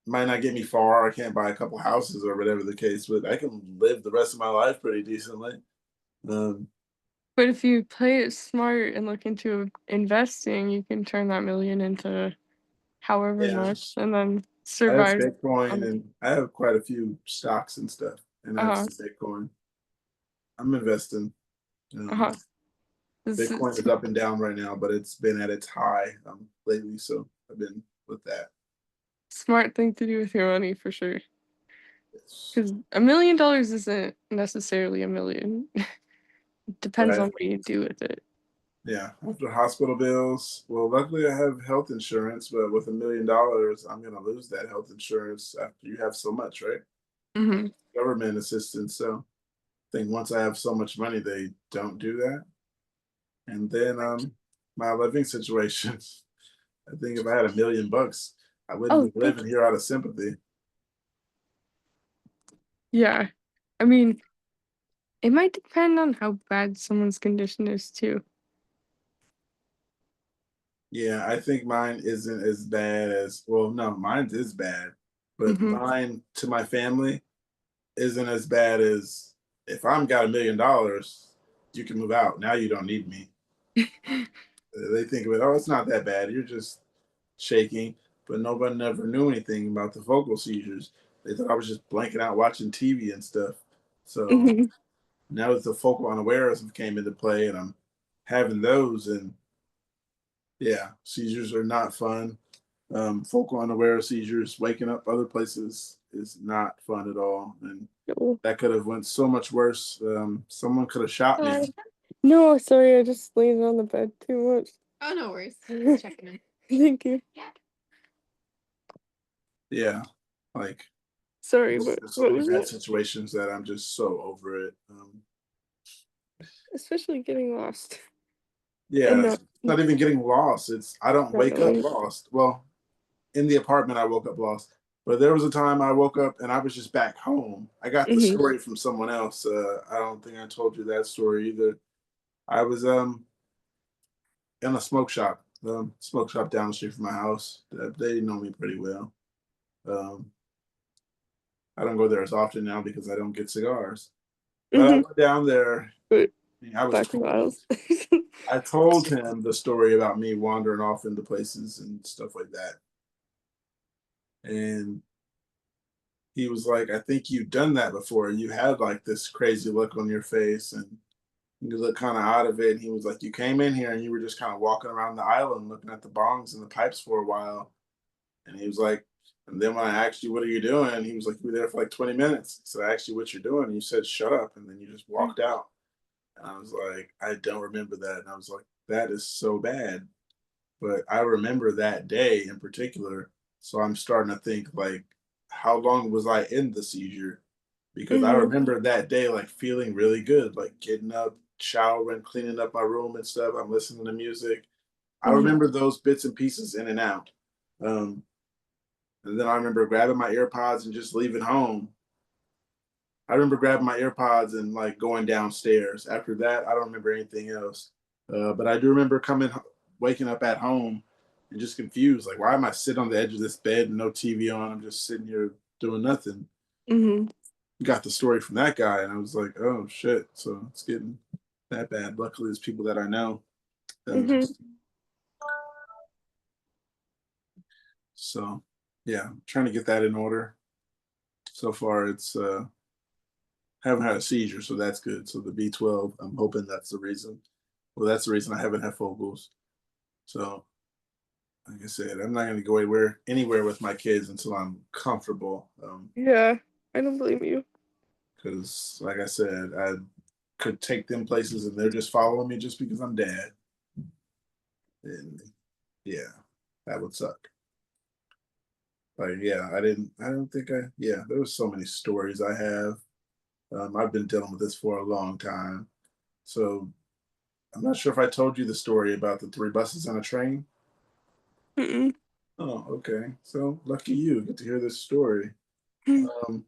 might not get me far. I can't buy a couple houses or whatever the case, but I can live the rest of my life pretty decently. Um, But if you play it smart and look into investing, you can turn that million into however yeah, much and then I have survive on Bitcoin the and I have quite a few stocks and stuff, and I have uh-huh. some Bitcoin. I'm investing. Um, Uh-huh. This Bitcoin is is up and down right now, but it's been at its high lately, so I've been with that. smart thing to do with your money for sure. Yes. Because $1 million isn't necessarily a million. It depends Right. on what you do with it. Yeah. After hospital bills, well, luckily I have health insurance, but with $1 million, I'm gonna lose that health insurance after you have so much, right? Hmm. government assistance. So I think once I have so much money, they don't do that. And then my living situations. I think if I had $1 million, I wouldn't Oh, be living here out of sympathy. yeah. I mean, it might depend on how bad someone's condition is too. Yeah, I think mine isn't as bad as, well, no, mine is bad, but Hmm. mine to my family isn't as bad as, if I'm got $1 million, you can move out. Now you don't need me. They think of it, oh, it's not that bad. You're just shaking, but nobody never knew anything about the vocal seizures. They thought I was just blanking out watching TV and stuff. So Hmm. now that the focal unawares came into play and I'm having those, and yeah, seizures are not fun. Focal unaware seizures, waking up other places is not fun at all, and No. that could have went so much worse. Someone could have shot me. Hi. No, sorry, I just laid on the bed too much. Oh, no worries. Just checking in. Thank you. Yeah, like Sorry, but there's so what many was bad it? situations that I'm just so over it. Especially getting lost and Yeah, it's not even getting lost. It's I don't not wake up knowing. lost. Well, in the apartment, I woke up lost. But there was a time I woke up and I was just back home. I got the Hmm. story from someone else. I don't think I told you that story either. I was in a smoke shop down the street from my house. They know me pretty well. Um, I don't go there as often now because I don't get cigars. But I Hmm. went down there. But I was back in the cold. aisles. I told him the story about me wandering off into places and stuff like that. And he was like, I think you've done that before. You had like this crazy look on your face and you look kind of out of it. And he was like, you came in here and you were just kind of walking around the island looking at the bongs and the pipes for a while. And he was like, and then when I asked you, what are you doing? He was like, you were there for like 20 minutes. So I asked you what you're doing. And you said, shut up. And then you just walked out. And I was like, I don't remember that. And I was like, that is so bad. But I remember that day in particular. So I'm starting to think like, how long was I in the seizure? Because I Hmm. remember that day like feeling really good, like getting up, showering, cleaning up my room and stuff. I'm listening to music. I Hmm. remember those bits and pieces in and out. Um, and then I remember grabbing my AirPods and just leaving home. I remember grabbing my AirPods and like going downstairs. After that, I don't remember anything else. But I do remember waking up at home and just confused. Like, why am I sitting on the edge of this bed and no TV on? I'm just sitting here doing nothing. Hmm. Got the story from that guy, and I was like, oh shit. So it's getting that bad. Luckily, it's people that I know. Hmm. So yeah, trying to get that in order. So far, it's haven't had a seizure, so that's good. So the B12, I'm hoping that's the reason. Well, that's the reason I haven't had focals. So, like I said, I'm not going to go anywhere with my kids until I'm comfortable. Yeah, I don't blame you. Because, like I said, I could take them places and they're just following me just because I'm dad. And yeah, that would suck. Like, yeah, I don't think yeah, there was so many stories I have. I've been dealing with this for a long time. So I'm not sure if I told you the story about the three buses and a train. Mm-mm. Oh, okay. So lucky you get to hear this story. Um,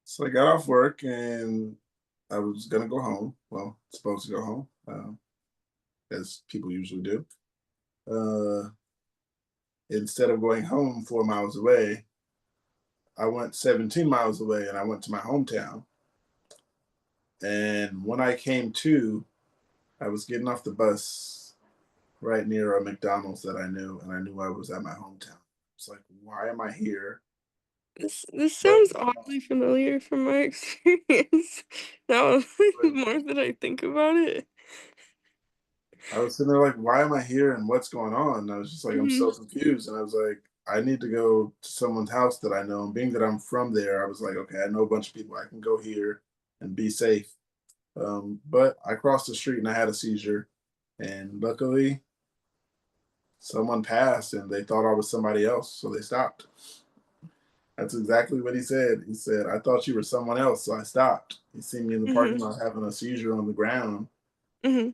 so I got off work and I was gonna go home. Well, supposed to go home, as people usually do. Uh, Instead of going home 4 miles away, I went 17 miles away and I went to my hometown. And when I came to, I was getting off the bus right near a McDonald's that I knew, and I knew I was at my hometown. It's like, why am I here? This What? sounds oddly familiar from my experience. Now, the more that I think about it. I was sitting there like, why am I here and what's going on? And I was just like, I'm Hmm. so confused. And I was like, I need to go to someone's house that I know. And being that I'm from there, I was like, okay, I know a bunch of people. I can go here and be safe. But I crossed the street and I had a seizure. And luckily, someone passed and they thought I was somebody else. So they stopped. That's exactly what he said. He said, I thought you were someone else, so I stopped. He seen me in the parking Mhm. lot having a seizure on the ground. Mhm.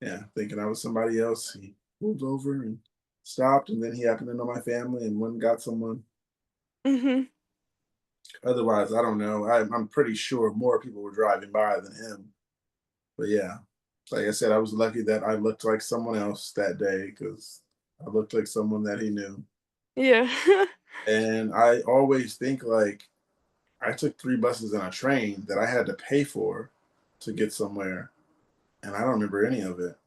Yeah, thinking I was somebody else. He pulled over and stopped, and then he happened to know my family and went and got someone. Mhm. Otherwise, I don't know. I'm pretty sure more people were driving by than him. But yeah, like I said, I was lucky that I looked like someone else that day because I looked like someone that he knew. Yeah. And I always think like I took 3 buses and a train that I had to pay for to get somewhere, and I don't remember any of it,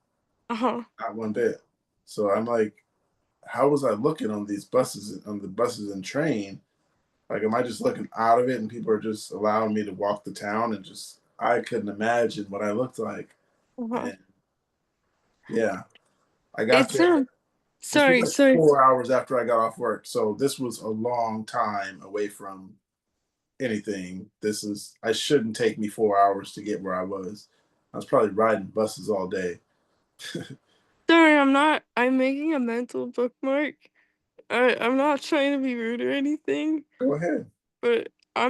Uh-huh. not one bit. So I'm like, how was I looking on these buses, on the buses and train? Like, am I just looking out of it and people are just allowing me to walk the town and just, I couldn't imagine what I looked like. Uh-huh. And yeah, I got It's there. This was sorry, like sorry. 4 hours after I got off work. So this was a long time away from anything. I shouldn't take me 4 hours to get where I was. I was probably riding buses all day. Sorry, I'm making a mental bookmark. I'm not trying to be rude or anything, Go ahead. but I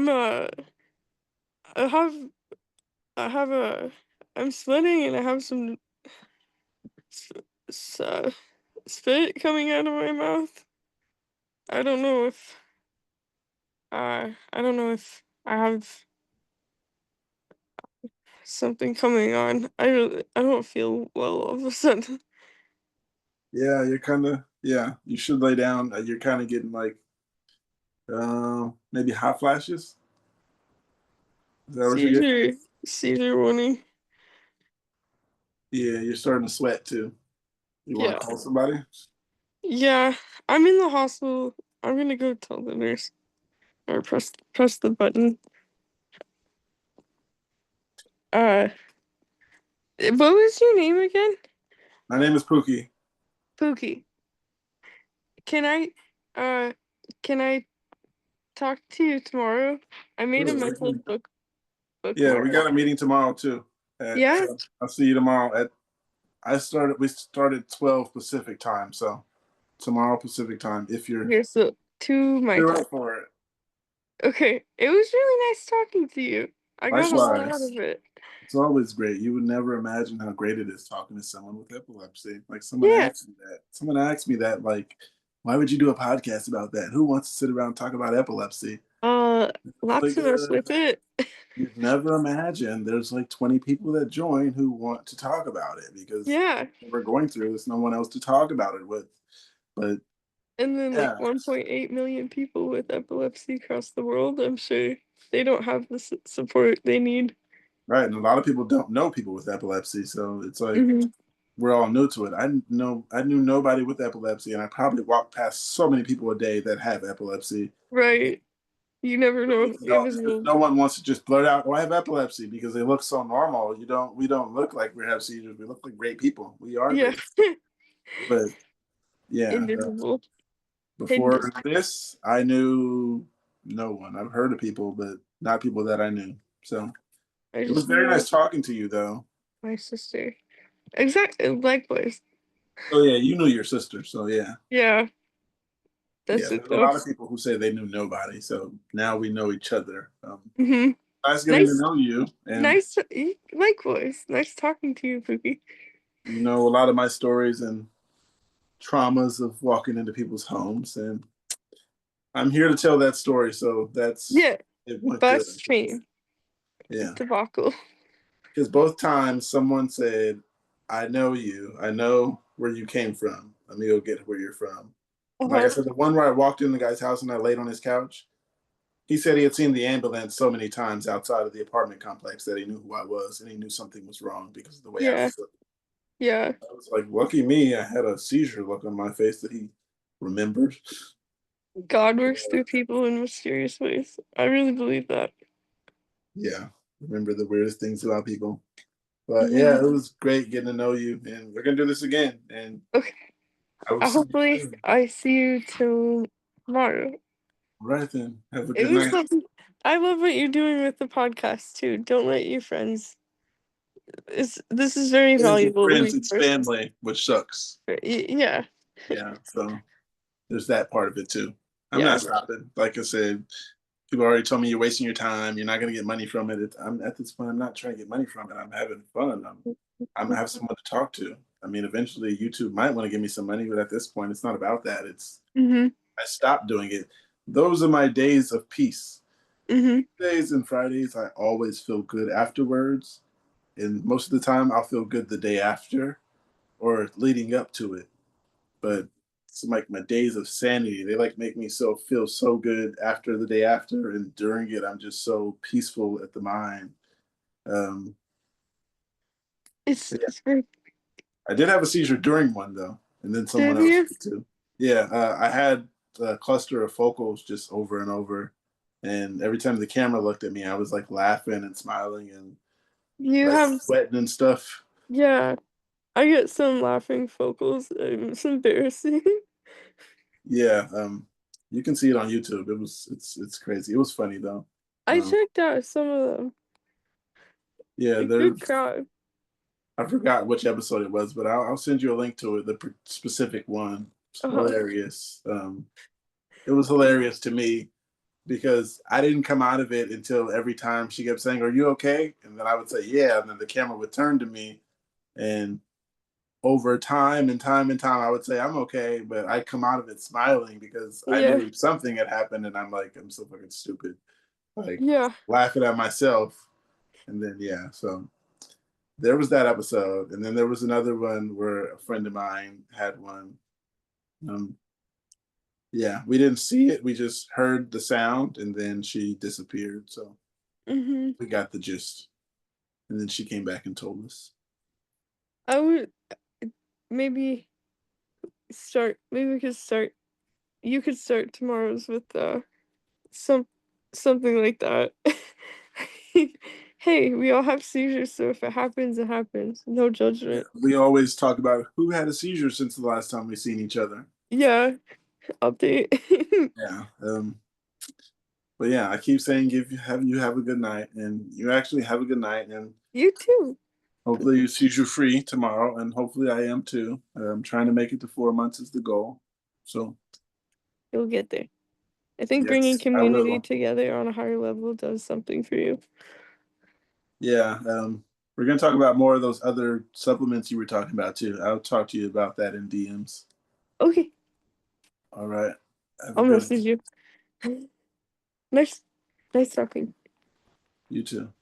have I have a I'm sweating and I have some s- s- spit coming out of my mouth. I don't know if I don't know if I have something coming on. I don't feel well all of a sudden. Yeah, you're kind of, yeah, you should lay down. You're kind of getting like maybe hot flashes. Is that what you're getting? Seizure warning. Yeah, you're starting to sweat too. You want Yeah. to call somebody? Yeah. I'm in the hospital. I'm gonna go tell the nurse or press the button. Uh what was your name again? My name is Pookie. Pookie. Can I uh can I talk to you tomorrow? I made a Sure, mental yeah, we bookmark. got a meeting tomorrow too. At Yeah? I'll see you tomorrow at. We started 12 Pacific time, so tomorrow Pacific time. If Here's the to my you're time. up for it. Okay. It was really nice talking to you. I got a lot out Likewise. of it. It's always great. You would never imagine how great it is talking to someone with epilepsy. Like someone Yeah. asked me that. Someone asked me that, like, why would you do a podcast about that? Who wants to sit around and talk about epilepsy? Uh Like, lots of us with it. you'd never imagine there's like 20 people that join who want to talk about it because Yeah. we're going through, there's no one else to talk about it with. But And then like yeah, 1.8 million people with epilepsy across the world. I'm sure they don't have the support they need. right. And a lot of people don't know people with epilepsy. So it's like, Hmm. we're all new to it. I knew nobody with epilepsy, and I probably walk past so many people a day that have epilepsy. Right. You never know. Because Invisible. no one wants to just blurt out, "Oh, I have epilepsy," because they look so normal. We don't look like we have seizures. We look like great people. We are Yeah. great, but yeah. Invisible. Hidden. Before this, I knew no one. I've heard of people, but not people that I knew. So I it was just very knew nice talking to you, though. my sister. Exactly. Likewise. Oh yeah, you knew your sister, so yeah. Yeah. Yeah, That's it there's a though. lot of people who say they knew nobody, so now we know each other. Hmm. Nice getting to Nice. know you, and Nice. Likewise. Nice talking to you, Pookie. you know a lot of my stories and traumas of walking into people's homes, and I'm here to tell that story. So Yeah. it went good. Bus train Yeah, debacle. because both times someone said, "I know you. I know where you came from. Let me go get where you're from." Like I Uh-huh. said, the one where I walked in the guy's house and I laid on his couch. He said he had seen the ambulance so many times outside of the apartment complex that he knew who I was and he knew something was wrong because of the way I Yeah. was looking. Yeah. I was like, lucky me, I had a seizure look on my face that he remembered. God works through people in mysterious ways. I really believe that. Yeah, remember the weirdest things about people. But yeah, Yeah. it was great getting to know you, and we're gonna do this again. And Okay. I will see you Hopefully soon. I see you tomorrow. All right then. Have a It good was night. lovely. I love what you're doing with the podcast too. Don't let your friends. This is very It isn't valuable friends, it's resource. family, which sucks. Yeah. Yeah, so there's that part of it too. I'm Yeah. not stopping. Like I said, people already told me you're wasting your time. You're not going to get money from it. I'm at this point. I'm not trying to get money from it. I'm having fun. I'm gonna have someone to talk to. I mean, eventually YouTube might want to give me some money, but at this point, it's not about that. It's Mm-hmm. I stopped doing it. Those are my days of peace. Mm-hmm. Days and Fridays, I always feel good afterwards, and most of the time, I'll feel good the day after or leading up to it. But it's like my days of sanity. They like make me feel so good after the day after, and during it, I'm just so peaceful at the mind. Um, It's great. I did have a seizure during one though, and then someone Did else you? did too. Yeah, I had a cluster of focals just over and over, and every time the camera looked at me, I was like laughing and smiling and You like have, sweating and stuff. yeah. I get some laughing focals. It's embarrassing. Yeah, you can see it on YouTube. It's crazy. It was funny though. I Um, checked out some of them. yeah, A there. good crowd. I forgot which episode it was, but I'll send you a link to it. The specific one. It's Uh-huh. hilarious. It was hilarious to me because I didn't come out of it until every time she kept saying, "Are you okay?" And then I would say, "Yeah," and then the camera would turn to me, and over time and time and time, I would say, "I'm okay," but I'd come out of it smiling because I Yeah. knew something had happened, and I'm like, I'm so fucking stupid, like Yeah. laughing at myself, and then yeah, so there was that episode, and then there was another one where a friend of mine had one. Um, yeah, we didn't see it; we just heard the sound, and then she disappeared. So Mm-hmm. we got the gist. And then she came back and told us. I would maybe maybe we could start, you could start tomorrow's with some something like that. Hey, we all have seizures, so if it happens, it happens. No Yeah, judgment. we always talk about who had a seizure since the last time we seen each other. Yeah, update. Yeah. But yeah, I keep saying you have a good night, and you actually have a good night, and You too. hopefully you're seizure free tomorrow, and hopefully I am too. I'm trying to make it to 4 months is the goal. So You'll get there. I think bringing yes, I community will. together on a higher level does something for you. Yeah. We're gonna talk about more of those other supplements you were talking about too. I'll talk to you about that in DMs. Okay, All right. Have a I'll good one. message you. Nice, nice talking. You too.